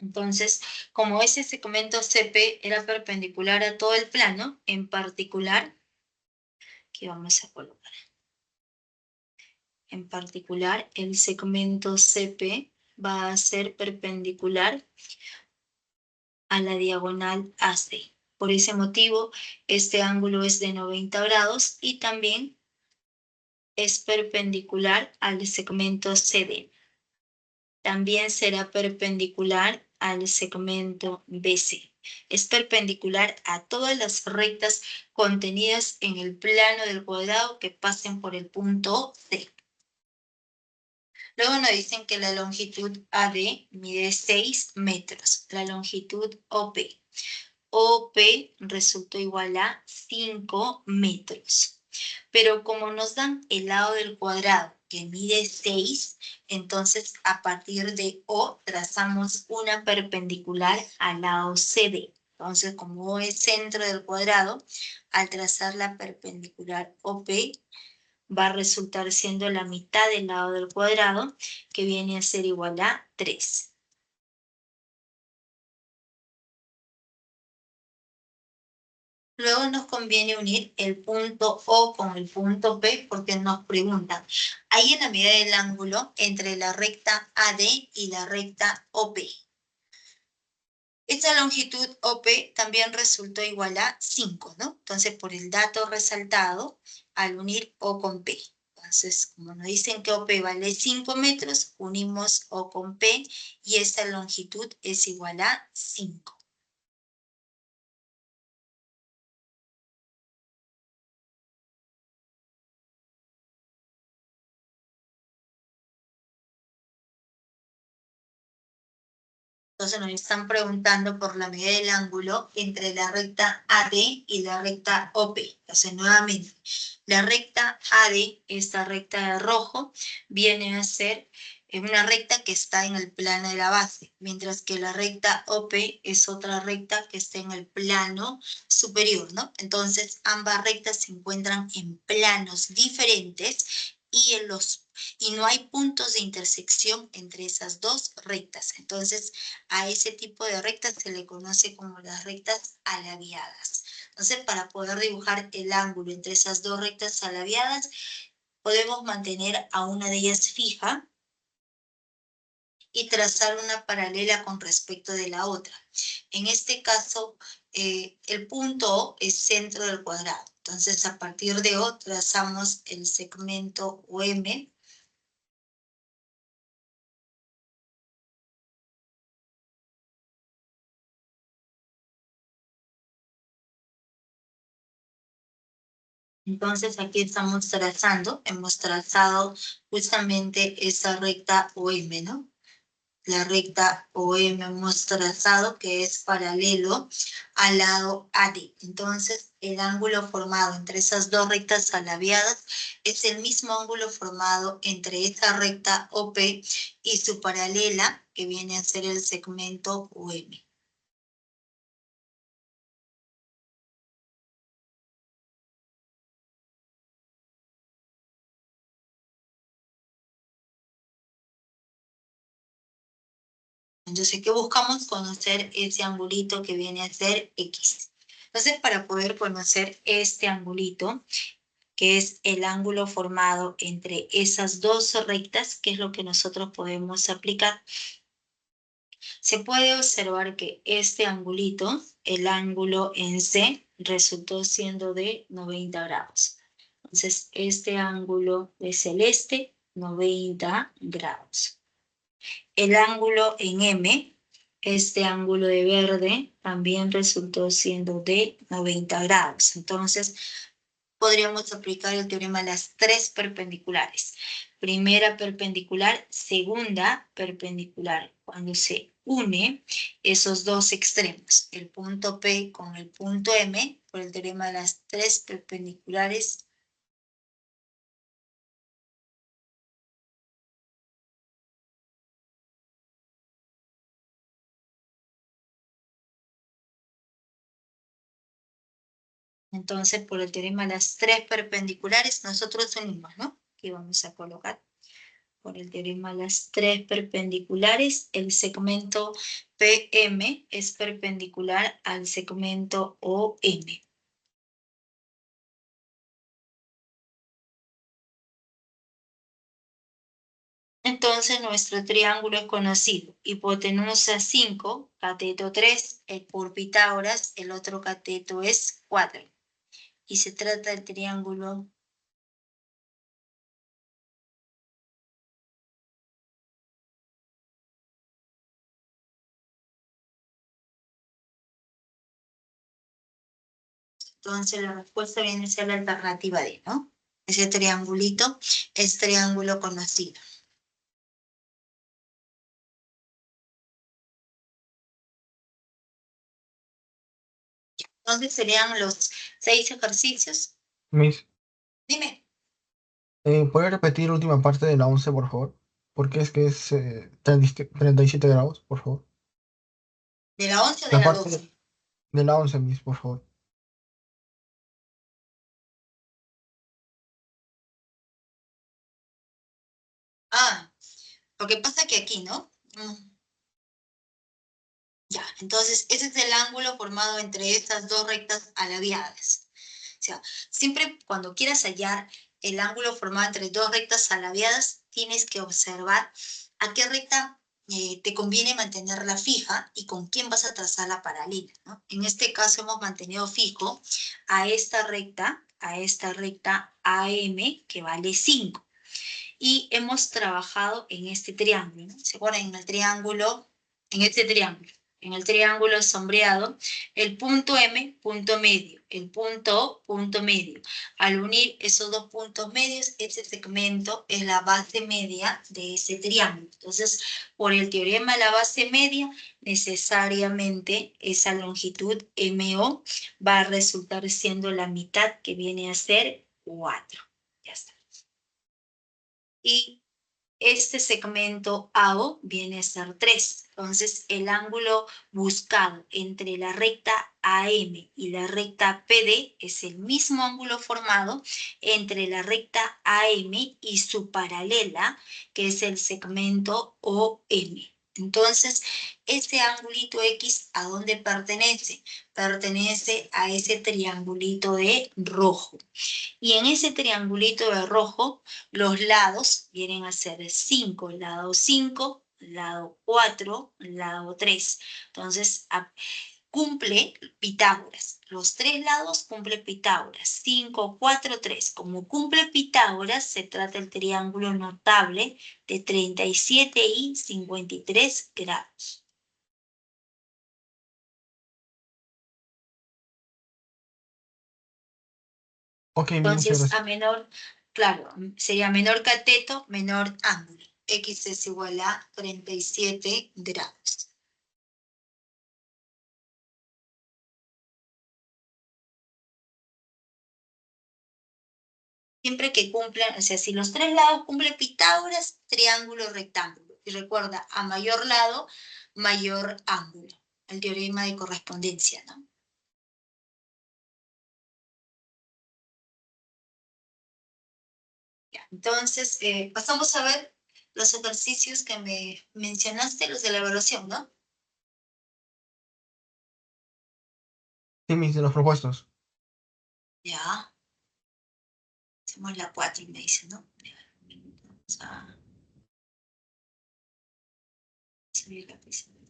Entonces, como ese segmento CP era perpendicular a todo el plano, en particular, aquí vamos a colocar, en particular, el segmento CP va a ser perpendicular a la diagonal AC. Por ese motivo, este ángulo es de 90 grados y también es perpendicular al segmento CD. También será perpendicular al segmento BC. Es perpendicular a todas las rectas contenidas en el plano del cuadrado que pasen por el punto C. Luego nos dicen que la longitud AD mide 6 metros, la longitud OP. OP resultó igual a 5 metros. Pero como nos dan el lado del cuadrado que mide 6, entonces a partir de O trazamos una perpendicular al lado CD. Entonces, como O es centro del cuadrado, al trazar la perpendicular OP, va a resultar siendo la mitad del lado del cuadrado, que viene a ser igual a 3. Luego nos conviene unir el punto O con el punto P porque nos preguntan, ¿hay en la medida del ángulo entre la recta AD y la recta OP? Esta longitud OP también resultó igual a 5, ¿no? Entonces, por el dato resaltado, al unir O con P. Entonces, como nos dicen que OP vale 5 metros, unimos O con P y esta longitud es igual a 5. Entonces nos están preguntando por la medida del ángulo entre la recta AD y la recta OP. Entonces nuevamente, la recta AD, esta recta de rojo, viene a ser una recta que está en el plano de la base, mientras que la recta OP es otra recta que está en el plano superior, ¿no? Entonces ambas rectas se encuentran en planos diferentes y no hay puntos de intersección entre esas dos rectas. Entonces, a ese tipo de rectas se le conoce como las rectas alabiadas. Entonces, para poder dibujar el ángulo entre esas dos rectas alabiadas, podemos mantener a una de ellas fija y trazar una paralela con respecto de la otra. En este caso, el punto O es centro del cuadrado. Entonces, a partir de O trazamos el segmento OM. Entonces aquí estamos trazando, hemos trazado justamente esa recta OM, ¿no? La recta OM hemos trazado que es paralelo al lado AD. Entonces el ángulo formado entre esas dos rectas alabiadas es el mismo ángulo formado entre esa recta OP y su paralela, que viene a ser el segmento OM. Entonces, ¿qué buscamos? Conocer ese angulito que viene a ser X. Entonces, para poder conocer este angulito, que es el ángulo formado entre esas dos rectas, que es lo que nosotros podemos aplicar, se puede observar que este angulito, el ángulo en C, resultó siendo de 90 grados. Entonces, este ángulo de celeste, 90 grados. El ángulo en M, este ángulo de verde, también resultó siendo de 90 grados. Entonces, podríamos aplicar el teorema de las tres perpendiculares. Primera perpendicular, segunda perpendicular. Cuando se une esos dos extremos, el punto P con el punto M, por el teorema de las tres perpendiculares, entonces, por el teorema de las tres perpendiculares, nosotros unimos, ¿no? Aquí vamos a colocar por el teorema de las tres perpendiculares, el segmento PM es perpendicular al segmento OM. Entonces nuestro triángulo es conocido. Hipotenusa 5, cateto 3, por Pitágoras, el otro cateto es 4. Y se trata del triángulo entonces la respuesta viene a ser la alternativa D, ¿no? Ese triangulito es triángulo conocido. Entonces serían los 6 ejercicios. Miss, Dime, ¿puede repetir la última parte de la 11, por favor? Porque es que es 37 grados, por favor. ¿de la 11 o de La la parte 12? de la 11, Miss, por favor. Ah, lo que pasa que aquí, ¿no? Ya, entonces ese es el ángulo formado entre estas dos rectas alabiadas. O sea, siempre cuando quieras hallar el ángulo formado entre dos rectas alabiadas, tienes que observar a qué recta te conviene mantenerla fija y con quién vas a trazarla paralela, ¿no? En este caso hemos mantenido fijo a esta recta AM, que vale 5. Y hemos trabajado en este triángulo, ¿no? ¿Se acuerdan? En este triángulo, en el triángulo sombreado, el punto M, punto medio, el punto O, punto medio. Al unir esos dos puntos medios, ese segmento es la base media de ese triángulo. Entonces, por el teorema de la base media, necesariamente esa longitud MO va a resultar siendo la mitad, que viene a ser 4. Ya está. Y este segmento AO viene a ser 3. Entonces, el ángulo buscado entre la recta AM y la recta PD es el mismo ángulo formado entre la recta AM y su paralela, que es el segmento OM. Entonces, ese angulito X, ¿a dónde pertenece? Pertenece a ese triangulito de rojo. Y en ese triangulito de rojo, los lados vienen a ser 5, lado 5, lado 4, lado 3. Entonces, cumple Pitágoras. Los tres lados cumple Pitágoras. 5, 4, 3. Como cumple Pitágoras, se trata del triángulo notable de 37 y 53 grados. Ok, Miss, muchas Entonces, a gracias. menor, claro, sería menor cateto, menor ángulo. X es igual a 37 grados. Siempre que cumplan, o sea, si los tres lados cumplen Pitágoras, triángulo rectángulo. Y recuerda, a mayor lado, mayor ángulo. El teorema de correspondencia, ¿no? Ya, entonces, pasamos a ver los ejercicios que me mencionaste, los de la evaluación, ¿no? Sí, Miss, de los propuestos. Ya, hacemos la 4 y me dice, ¿no? Vamos a subir la pizarra.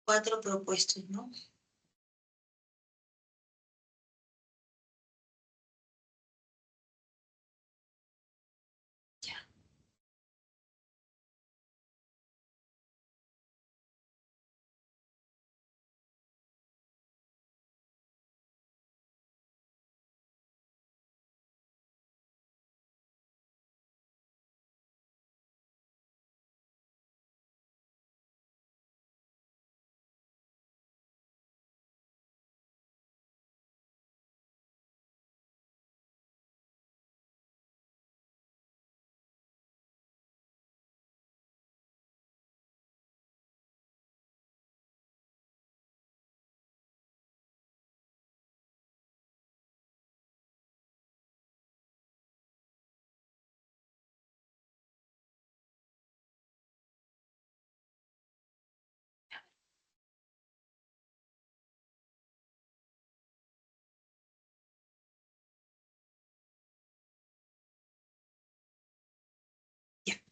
Cuatro propuestos, ¿no?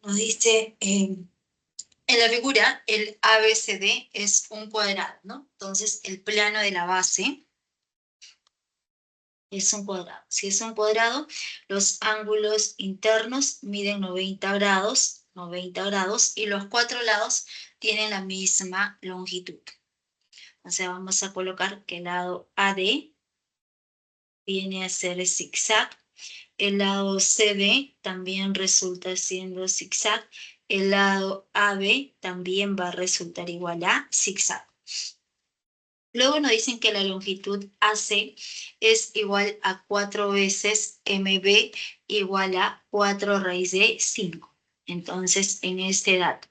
nos dice en la figura, el ABCD es un cuadrado, ¿no? Entonces, el plano de la base es un cuadrado. Si es un cuadrado, los ángulos internos miden 90 grados, y los cuatro lados tienen la misma longitud. Entonces, vamos a colocar que el lado AD viene a ser zigzag. El lado CD también resulta siendo zigzag. El lado AB también va a resultar igual a zigzag. Luego nos dicen que la longitud AC es igual a 4 veces MB igual a 4 raíz de 5. Entonces, en este dato,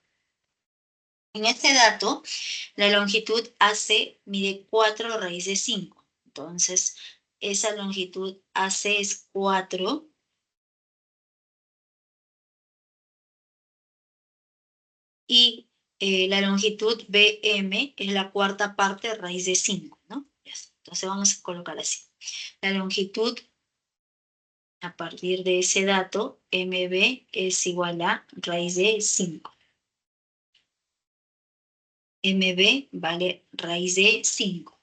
la longitud AC mide 4 raíz de 5. Entonces, esa longitud AC es 4. Y la longitud BM es la cuarta parte de raíz de 5, ¿no? Entonces vamos a colocar así. La longitud, a partir de ese dato, MB es igual a raíz de 5. MB vale raíz de 5.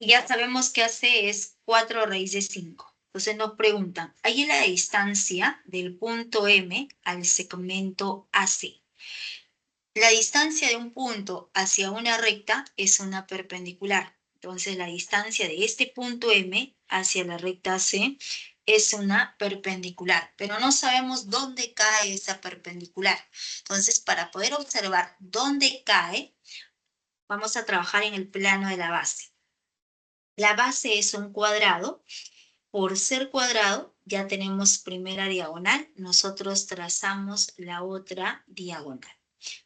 Y ya sabemos que AC es 4 raíz de 5. Entonces nos preguntan, ¿hay la distancia del punto M al segmento AC? La distancia de un punto hacia una recta es una perpendicular. Entonces, la distancia de este punto M hacia la recta C es una perpendicular, pero no sabemos dónde cae esa perpendicular. Entonces, para poder observar dónde cae, vamos a trabajar en el plano de la base. La base es un cuadrado. Por ser cuadrado, ya tenemos primera diagonal. Nosotros trazamos la otra diagonal.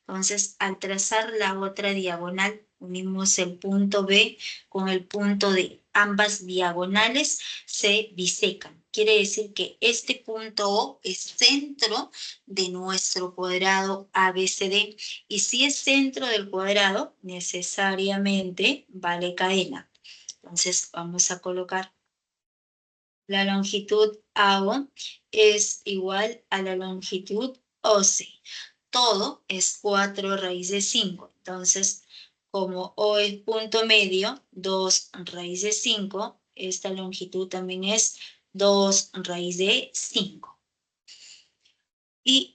Entonces, al trazar la otra diagonal, unimos el punto B con el punto D. Ambas diagonales se bisecan. Quiere decir que este punto O es centro de nuestro cuadrado ABCD. Y si es centro del cuadrado, necesariamente vale cadena. Entonces, vamos a colocar la longitud AO es igual a la longitud OC. Todo es 4 raíz de 5. Entonces, como O es punto medio, 2 raíz de 5, esta longitud también es 2 raíz de 5. Y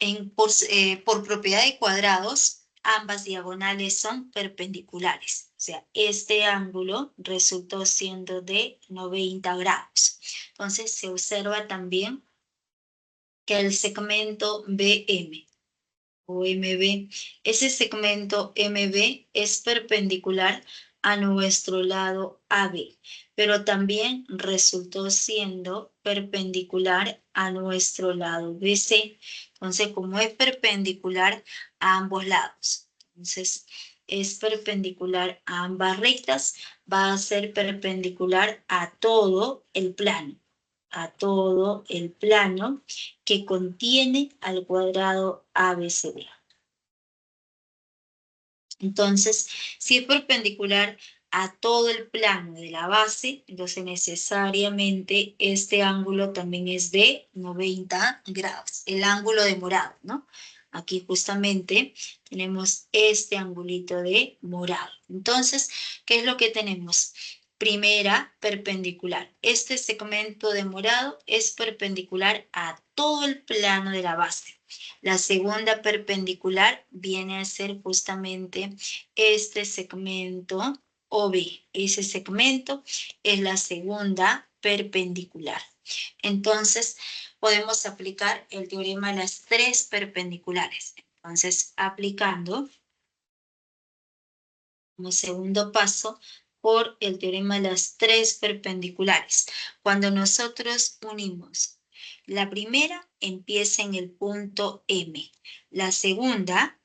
por propiedad de cuadrados, ambas diagonales son perpendiculares. O sea, este ángulo resultó siendo de 90 grados. Entonces, se observa también que el segmento BM o MB, ese segmento MB es perpendicular a nuestro lado AB, pero también resultó siendo perpendicular a nuestro lado BC. Entonces, como es perpendicular a ambos lados, entonces es perpendicular a ambas rectas, va a ser perpendicular a todo el plano, que contiene al cuadrado ABCD. Entonces, si es perpendicular a todo el plano de la base, entonces necesariamente este ángulo también es de 90 grados, el ángulo de morado, ¿no? Aquí justamente tenemos este angulito de morado. Entonces, ¿qué es lo que tenemos? Primera, perpendicular. Este segmento de morado es perpendicular a todo el plano de la base. La segunda perpendicular viene a ser justamente este segmento OB. Ese segmento es la segunda perpendicular. Entonces, podemos aplicar el teorema de las tres perpendiculares. Entonces, aplicando como segundo paso por el teorema de las tres perpendiculares. Cuando nosotros unimos, la primera empieza en el punto M, la segunda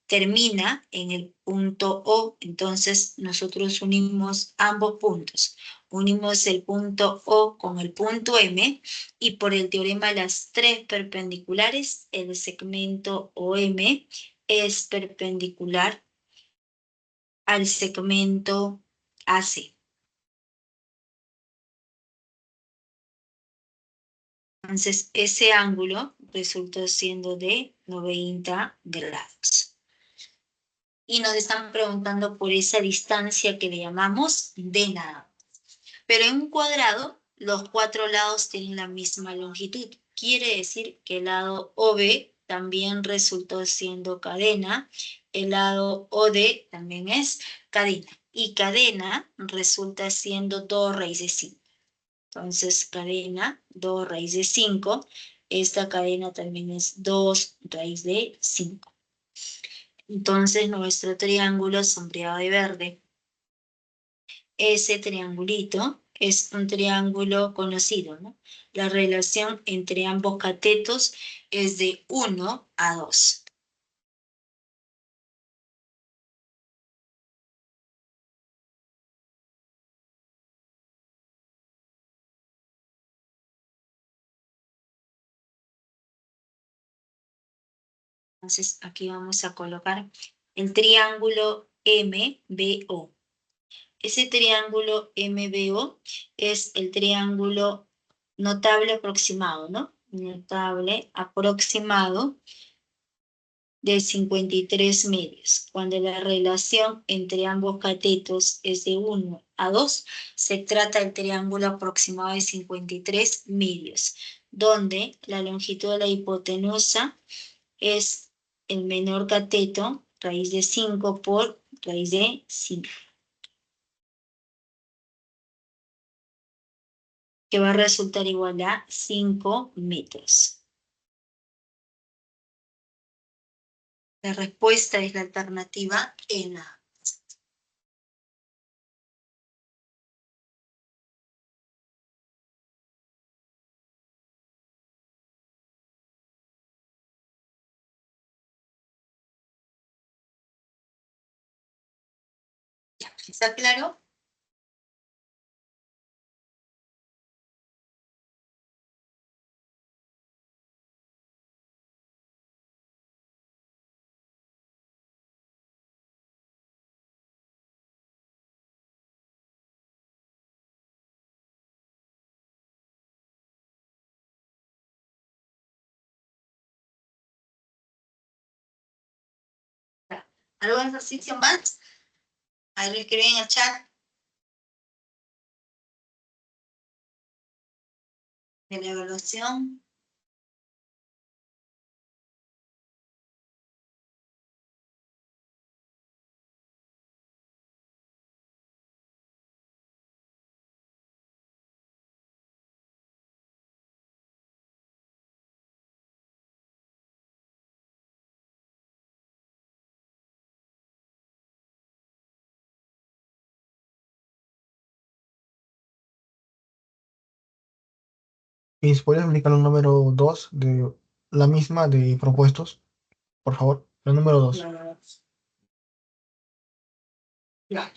termina en el punto O, entonces nosotros unimos ambos puntos. Unimos el punto O con el punto M y por el teorema de las tres perpendiculares, el segmento OM es perpendicular al segmento AC. Entonces, ese ángulo resultó siendo de 90 grados. Y nos están preguntando por esa distancia que le llamamos de nada. Pero en un cuadrado, los 4 lados tienen la misma longitud. Quiere decir que el lado OB también resultó siendo cadena. El lado OD también es cadena. Y cadena resulta siendo 2 raíz de 5. Entonces, cadena, 2 raíz de 5. Esta cadena también es 2 raíz de 5. Entonces, nuestro triángulo sombreado de verde, ese triangulito es un triángulo conocido, ¿no? La relación entre ambos catetos es de 1 a 2. Entonces, aquí vamos a colocar el triángulo MBO. Ese triángulo MBO es el triángulo notable aproximado, ¿no? Notable aproximado de 53 medios. Cuando la relación entre ambos catetos es de 1 a 2, se trata del triángulo aproximado de 53 medios, donde la longitud de la hipotenusa es el menor cateto, raíz de 5 por raíz de 5, que va a resultar igual a 5 metros. La respuesta es la alternativa en A. ¿Está claro? ¿Algún ejercicio más? Ahí lo escriben en el chat de la evaluación. ¿Y si puedes explicar el número 2 de la misma de propuestos, por favor? El número 2. Ya.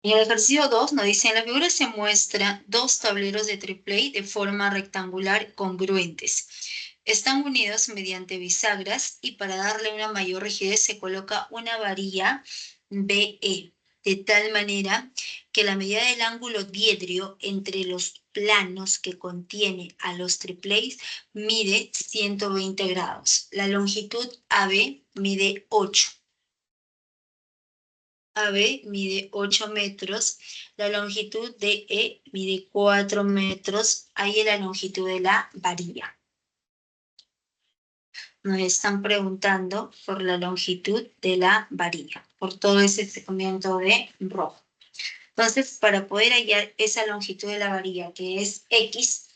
En el ejercicio 2 nos dice, en la figura se muestra dos tableros de tripley de forma rectangular congruentes. Están unidos mediante bisagras y para darle una mayor rigidez se coloca una varilla BE. de tal manera que la medida del ángulo diedrio entre los planos que contiene a los triplex mide 120 grados. La longitud AB mide 8. AB mide 8 metros, la longitud DE mide 4 metros, ahí es la longitud de la varilla. Nos están preguntando por la longitud de la varilla, por todo ese segmento de rojo. Entonces, para poder hallar esa longitud de la varilla, que es X,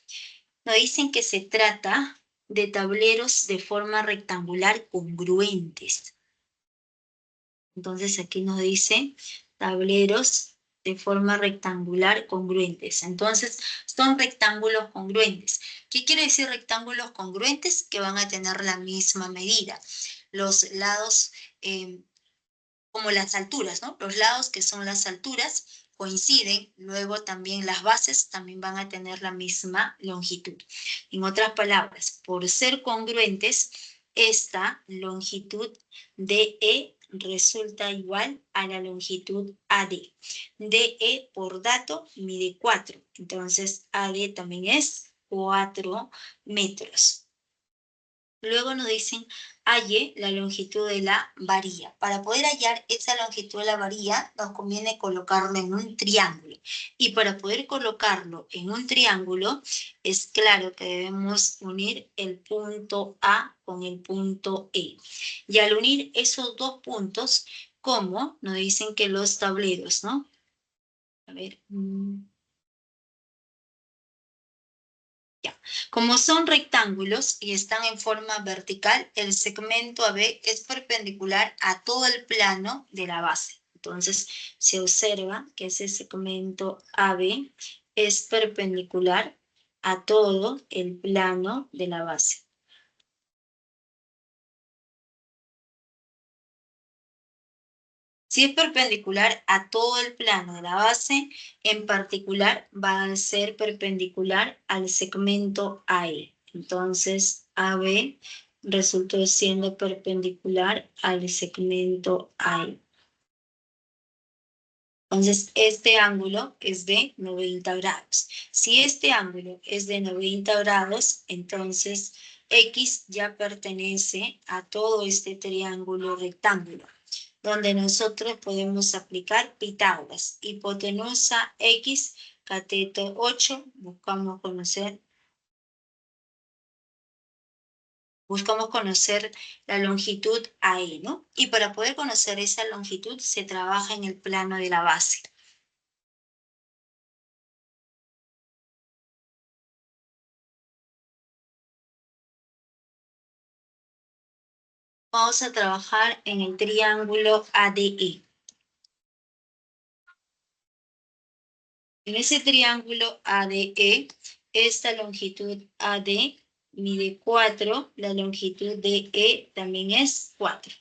nos dicen que se trata de tableros de forma rectangular congruentes. Entonces, aquí nos dice tableros de forma rectangular congruentes. Entonces, son rectángulos congruentes. ¿Qué quiere decir rectángulos congruentes? Que van a tener la misma medida. Los lados, como las alturas, ¿no? Los lados que son las alturas coinciden, luego también las bases también van a tener la misma longitud. En otras palabras, por ser congruentes, esta longitud DE resulta igual a la longitud AD. DE por dato mide 4, entonces AD también es 4 metros. Luego nos dicen, halle la longitud de la varilla. Para poder hallar esa longitud de la varilla, nos conviene colocarlo en un triángulo. Y para poder colocarlo en un triángulo, es claro que debemos unir el punto A con el punto E. Y al unir esos dos puntos, ¿cómo? Nos dicen que los tableros, ¿no? A ver. Como son rectángulos y están en forma vertical, el segmento AB es perpendicular a todo el plano de la base. Entonces, se observa que ese segmento AB es perpendicular a todo el plano de la base. Si es perpendicular a todo el plano de la base, en particular va a ser perpendicular al segmento AE. Entonces, AB resultó siendo perpendicular al segmento AE. Entonces, este ángulo es de 90 grados. Si este ángulo es de 90 grados, entonces X ya pertenece a todo este triángulo rectángulo, donde nosotros podemos aplicar Pitágoras. Hipotenusa X, cateto 8, buscamos conocer la longitud AE, ¿no? Y para poder conocer esa longitud se trabaja en el plano de la base. Vamos a trabajar en el triángulo ADE. En ese triángulo ADE, esta longitud AD mide 4, la longitud DE también es 4.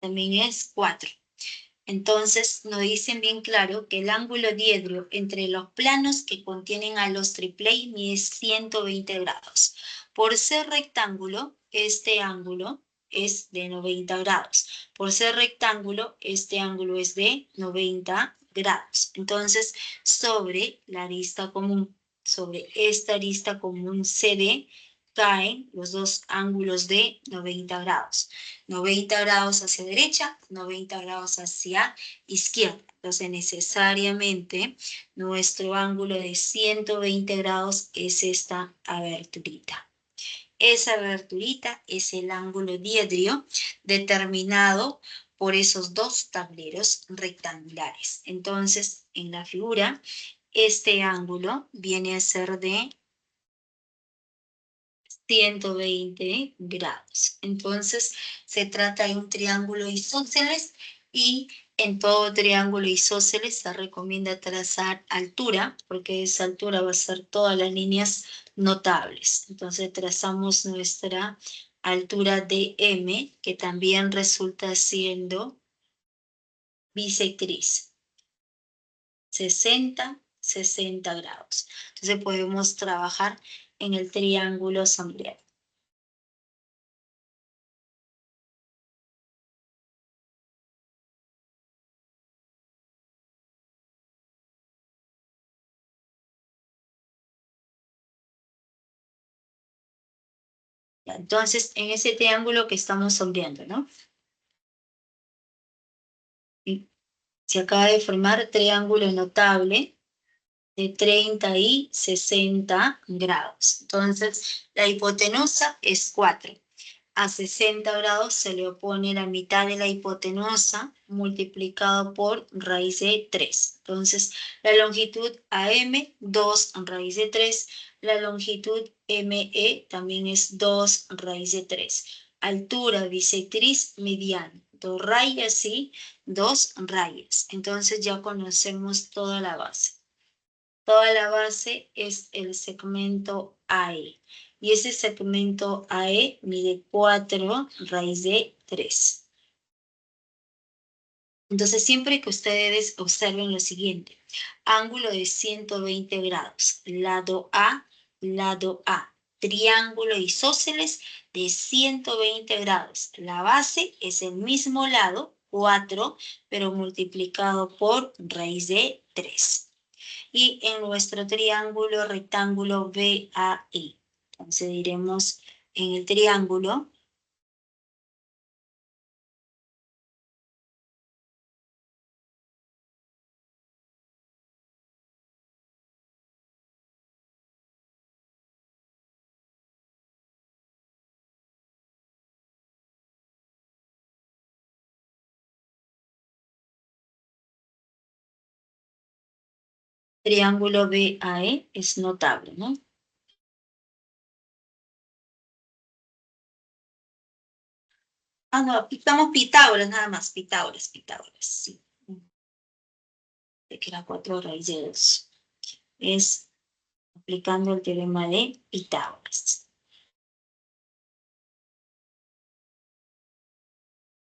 También es 4. Entonces, nos dicen bien claro que el ángulo diedro entre los planos que contienen a los triplets mide 120 grados. Por ser rectángulo, este ángulo es de 90 grados. Por ser rectángulo, este ángulo es de 90 grados. Entonces, sobre la arista común, sobre esta arista común CD, caen los dos ángulos de 90 grados. 90 grados hacia derecha, 90 grados hacia izquierda. Entonces, necesariamente, nuestro ángulo de 120 grados es esta aberturita. Esa aberturita es el ángulo diedrio determinado por esos dos tableros rectangulares. Entonces, en la figura, este ángulo viene a ser de 120 grados. Entonces, se trata de un triángulo isósceles y en todo triángulo isósceles se recomienda trazar altura, porque esa altura va a ser todas las líneas notables. Entonces, trazamos nuestra altura de M, que también resulta siendo bisectriz. 60, 60 grados. Entonces, podemos trabajar en el triángulo sombreado. Entonces, en ese triángulo que estamos sondeando, ¿no? Y se acaba de formar triángulo notable de 30 y 60 grados. Entonces, la hipotenusa es 4. A 60 grados se le opone la mitad de la hipotenusa multiplicado por raíz de 3. Entonces, la longitud AM, 2 raíz de 3. La longitud ME también es 2 raíz de 3. Altura bisectriz mediana, 2 rayas y 2 rayas. Entonces ya conocemos toda la base. Toda la base es el segmento AE. Y ese segmento AE mide 4 raíz de 3. Entonces, siempre que ustedes observen lo siguiente, ángulo de 120 grados, lado A, triángulo isósceles de 120 grados. La base es el mismo lado, 4, pero multiplicado por raíz de 3. Y en nuestro triángulo rectángulo BAE. Entonces diremos en el triángulo BAE es notable, ¿no? Ah, no, aplicamos Pitágoras nada más, Pitágoras, sí. De que era 4 raíz de 2. Es aplicando el teorema de Pitágoras.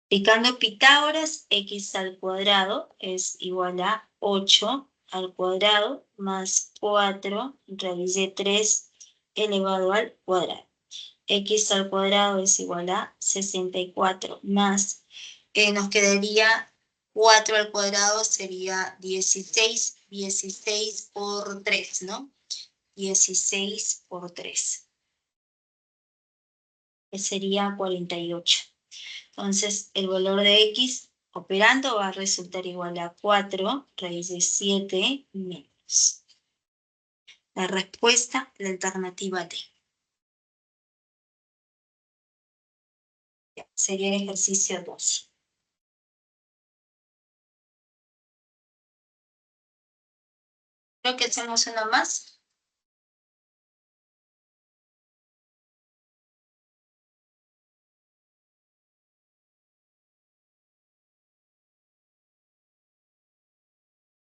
Aplicando Pitágoras, x al cuadrado es igual a 8 al cuadrado más 4 raíz de 3 elevado al cuadrado. X al cuadrado es igual a 64 más, nos quedaría 4 al cuadrado sería 16, 16 por 3, ¿no? 16 por 3, que sería 48. Entonces, el valor de X operando va a resultar igual a 4 raíz de 7 menos. La respuesta, la alternativa D. Sería el ejercicio 2. Creo que hacemos uno más.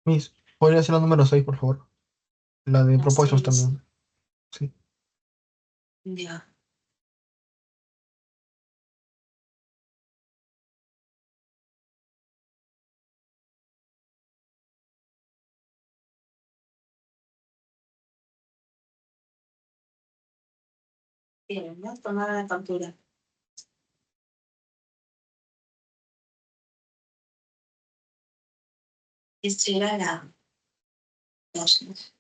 Miss, ¿podría ser la número 6, por favor? La de Las propuestos 6. también. Sí. Ya. Bien, ¿no? Tomar la captura. Esto era la 2.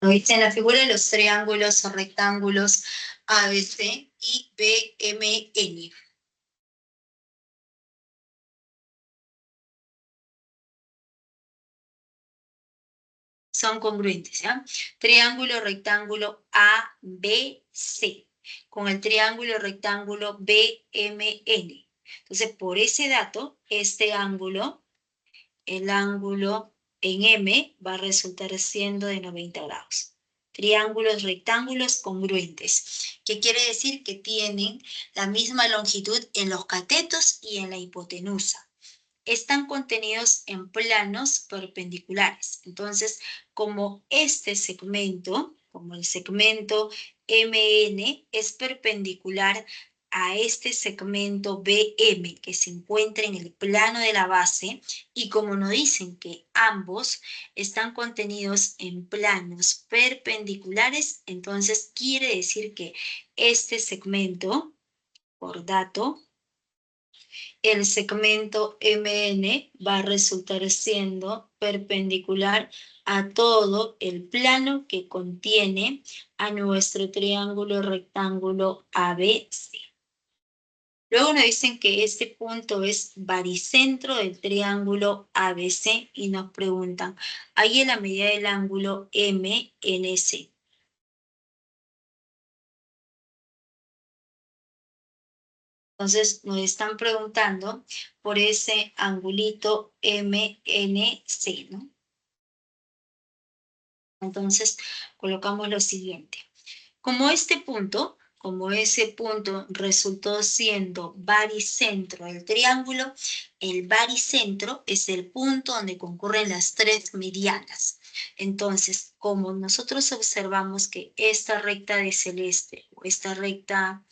¿Lo viste en la figura de los triángulos o rectángulos ABC y BMN? Son congruentes, ¿ya? Triángulo rectángulo ABC con el triángulo rectángulo BMN. Entonces, por ese dato, este ángulo, el ángulo en M va a resultar siendo de 90 grados. Triángulos rectángulos congruentes, que quiere decir que tienen la misma longitud en los catetos y en la hipotenusa. están contenidos en planos perpendiculares. Entonces, como este segmento, como el segmento MN es perpendicular a este segmento BM que se encuentra en el plano de la base, y como nos dicen que ambos están contenidos en planos perpendiculares, entonces quiere decir que este segmento, por dato, el segmento MN va a resultar siendo perpendicular a todo el plano que contiene a nuestro triángulo rectángulo ABC. Luego nos dicen que este punto es baricentro del triángulo ABC y nos preguntan, ¿hay en la medida del ángulo MNC? Entonces nos están preguntando por ese angulito MNC, ¿no? Entonces colocamos lo siguiente. Como ese punto resultó siendo baricentro del triángulo, el baricentro es el punto donde concurren las tres medianas. Entonces, como nosotros observamos que esta recta de celeste o esta recta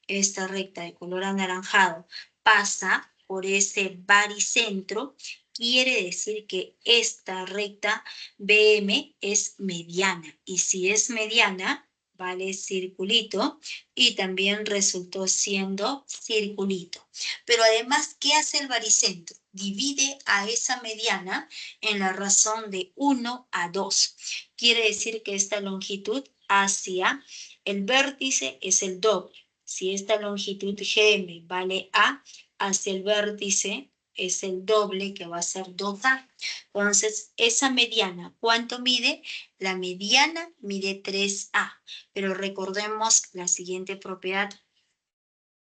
de color anaranjado pasa por ese baricentro, quiere decir que esta recta BM es mediana. Y si es mediana, vale circulito, y también resultó siendo circulito. Pero además, ¿qué hace el baricentro? Divide a esa mediana en la razón de 1 a 2. Quiere decir que esta longitud hacia el vértice es el doble. Si esta longitud GM vale A, hacia el vértice es el doble, que va a ser 2A. Entonces, esa mediana, ¿cuánto mide? La mediana mide 3A. Pero recordemos la siguiente propiedad.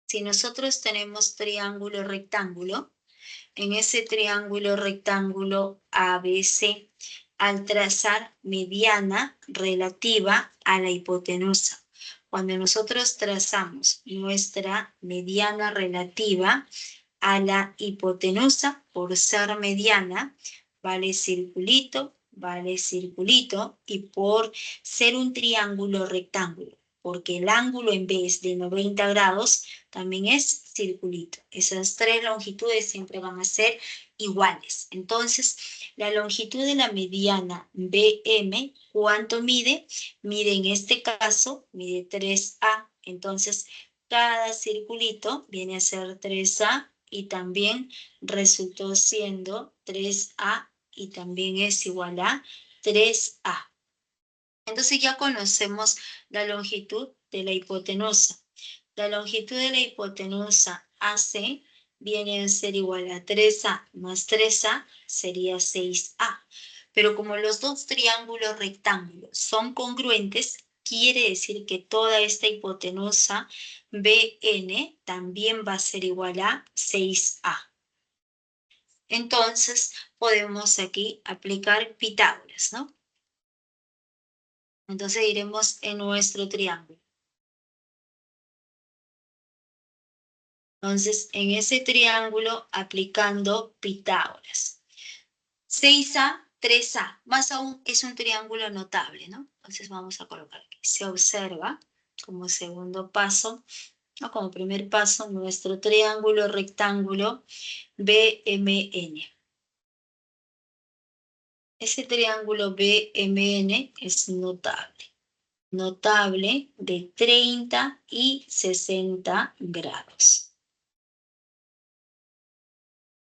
Si nosotros tenemos triángulo rectángulo, en ese triángulo rectángulo ABC, al trazar mediana relativa a la hipotenusa. Cuando nosotros trazamos nuestra mediana relativa a la hipotenusa, por ser mediana, vale circulito, y por ser un triángulo rectángulo, porque el ángulo en vez de 90 grados también es circulito. Esas tres longitudes siempre van a ser iguales. Entonces, la longitud de la mediana BM, ¿cuánto mide? Mide en este caso, mide 3A. Entonces, cada circulito viene a ser 3A y también resultó siendo 3A y también es igual a 3A. Entonces ya conocemos la longitud de la hipotenusa. La longitud de la hipotenusa AC viene a ser igual a 3A más 3A sería 6A. Pero como los dos triángulos rectángulos son congruentes, quiere decir que toda esta hipotenusa BN también va a ser igual a 6A. Entonces podemos aquí aplicar Pitágoras, ¿no? Entonces iremos en nuestro triángulo. Entonces, en ese triángulo, aplicando Pitágoras. 6A, 3A, más aún es un triángulo notable, ¿no? Entonces vamos a colocar aquí. Se observa como segundo paso, o como primer paso, nuestro triángulo rectángulo BMN. Ese triángulo BMN es notable de 30 y 60 grados.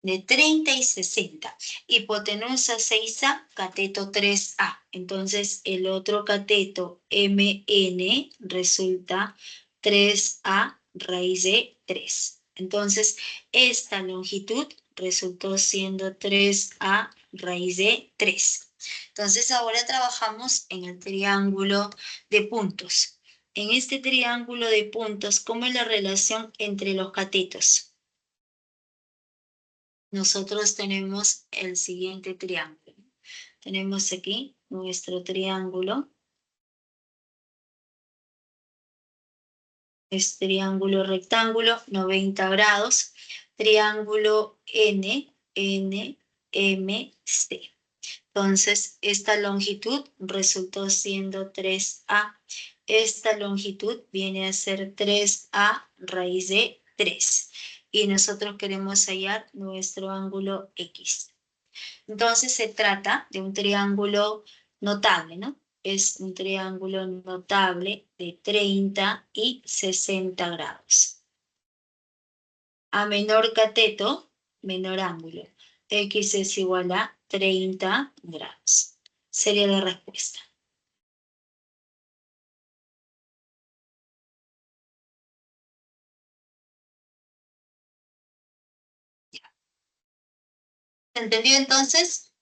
De 30 y 60. Hipotenusa 6A, cateto 3A. Entonces el otro cateto MN resulta 3A raíz de 3. Entonces esta longitud resultó siendo 3A raíz de 3. Entonces ahora trabajamos en el triángulo de puntos. En este triángulo de puntos, ¿cómo es la relación entre los catetos? Nosotros tenemos el siguiente triángulo. Tenemos aquí nuestro triángulo. Es triángulo rectángulo, 90 grados. Triángulo N NMC. Entonces, esta longitud resultó siendo 3A. Esta longitud viene a ser 3A raíz de 3. Y nosotros queremos hallar nuestro ángulo X. Entonces, se trata de un triángulo notable, ¿no? Es un triángulo notable de 30 y 60 grados. A menor cateto, menor ángulo. X es igual a 30 grados. Sería la respuesta. ¿Entendido entonces?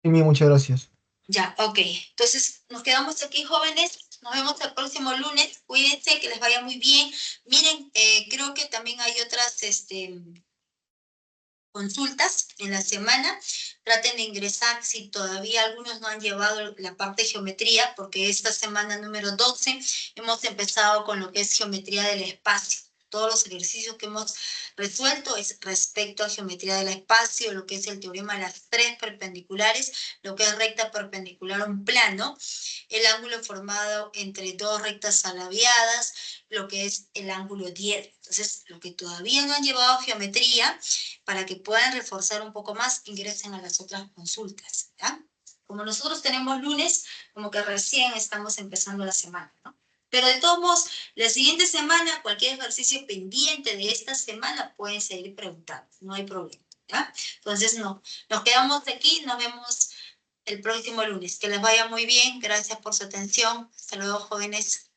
Sí, muchas gracias. Ya, ok. Entonces, nos quedamos aquí, jóvenes. Nos vemos el próximo lunes. Cuídense, que les vaya muy bien. Miren, creo que también hay otras consultas en la semana. Traten de ingresar si todavía algunos no han llevado la parte de geometría, porque esta semana número 12 hemos empezado con lo que es geometría del espacio. Todos los ejercicios que hemos resuelto es respecto a geometría del espacio, lo que es el teorema de las tres perpendiculares, lo que es recta perpendicular a un plano, el ángulo formado entre dos rectas alaviadas, lo que es el ángulo diédrico. Entonces, los que todavía no han llevado geometría, para que puedan reforzar un poco más, ingresen a las otras consultas, ¿ya? Como nosotros tenemos lunes, como que recién estamos empezando la semana, ¿no? Pero de todos modos, la siguiente semana, cualquier ejercicio pendiente de esta semana, pueden seguir preguntando, no hay problema, ¿ya? Entonces, no, nos quedamos aquí, nos vemos el próximo lunes. Que les vaya muy bien, gracias por su atención. Hasta luego, jóvenes.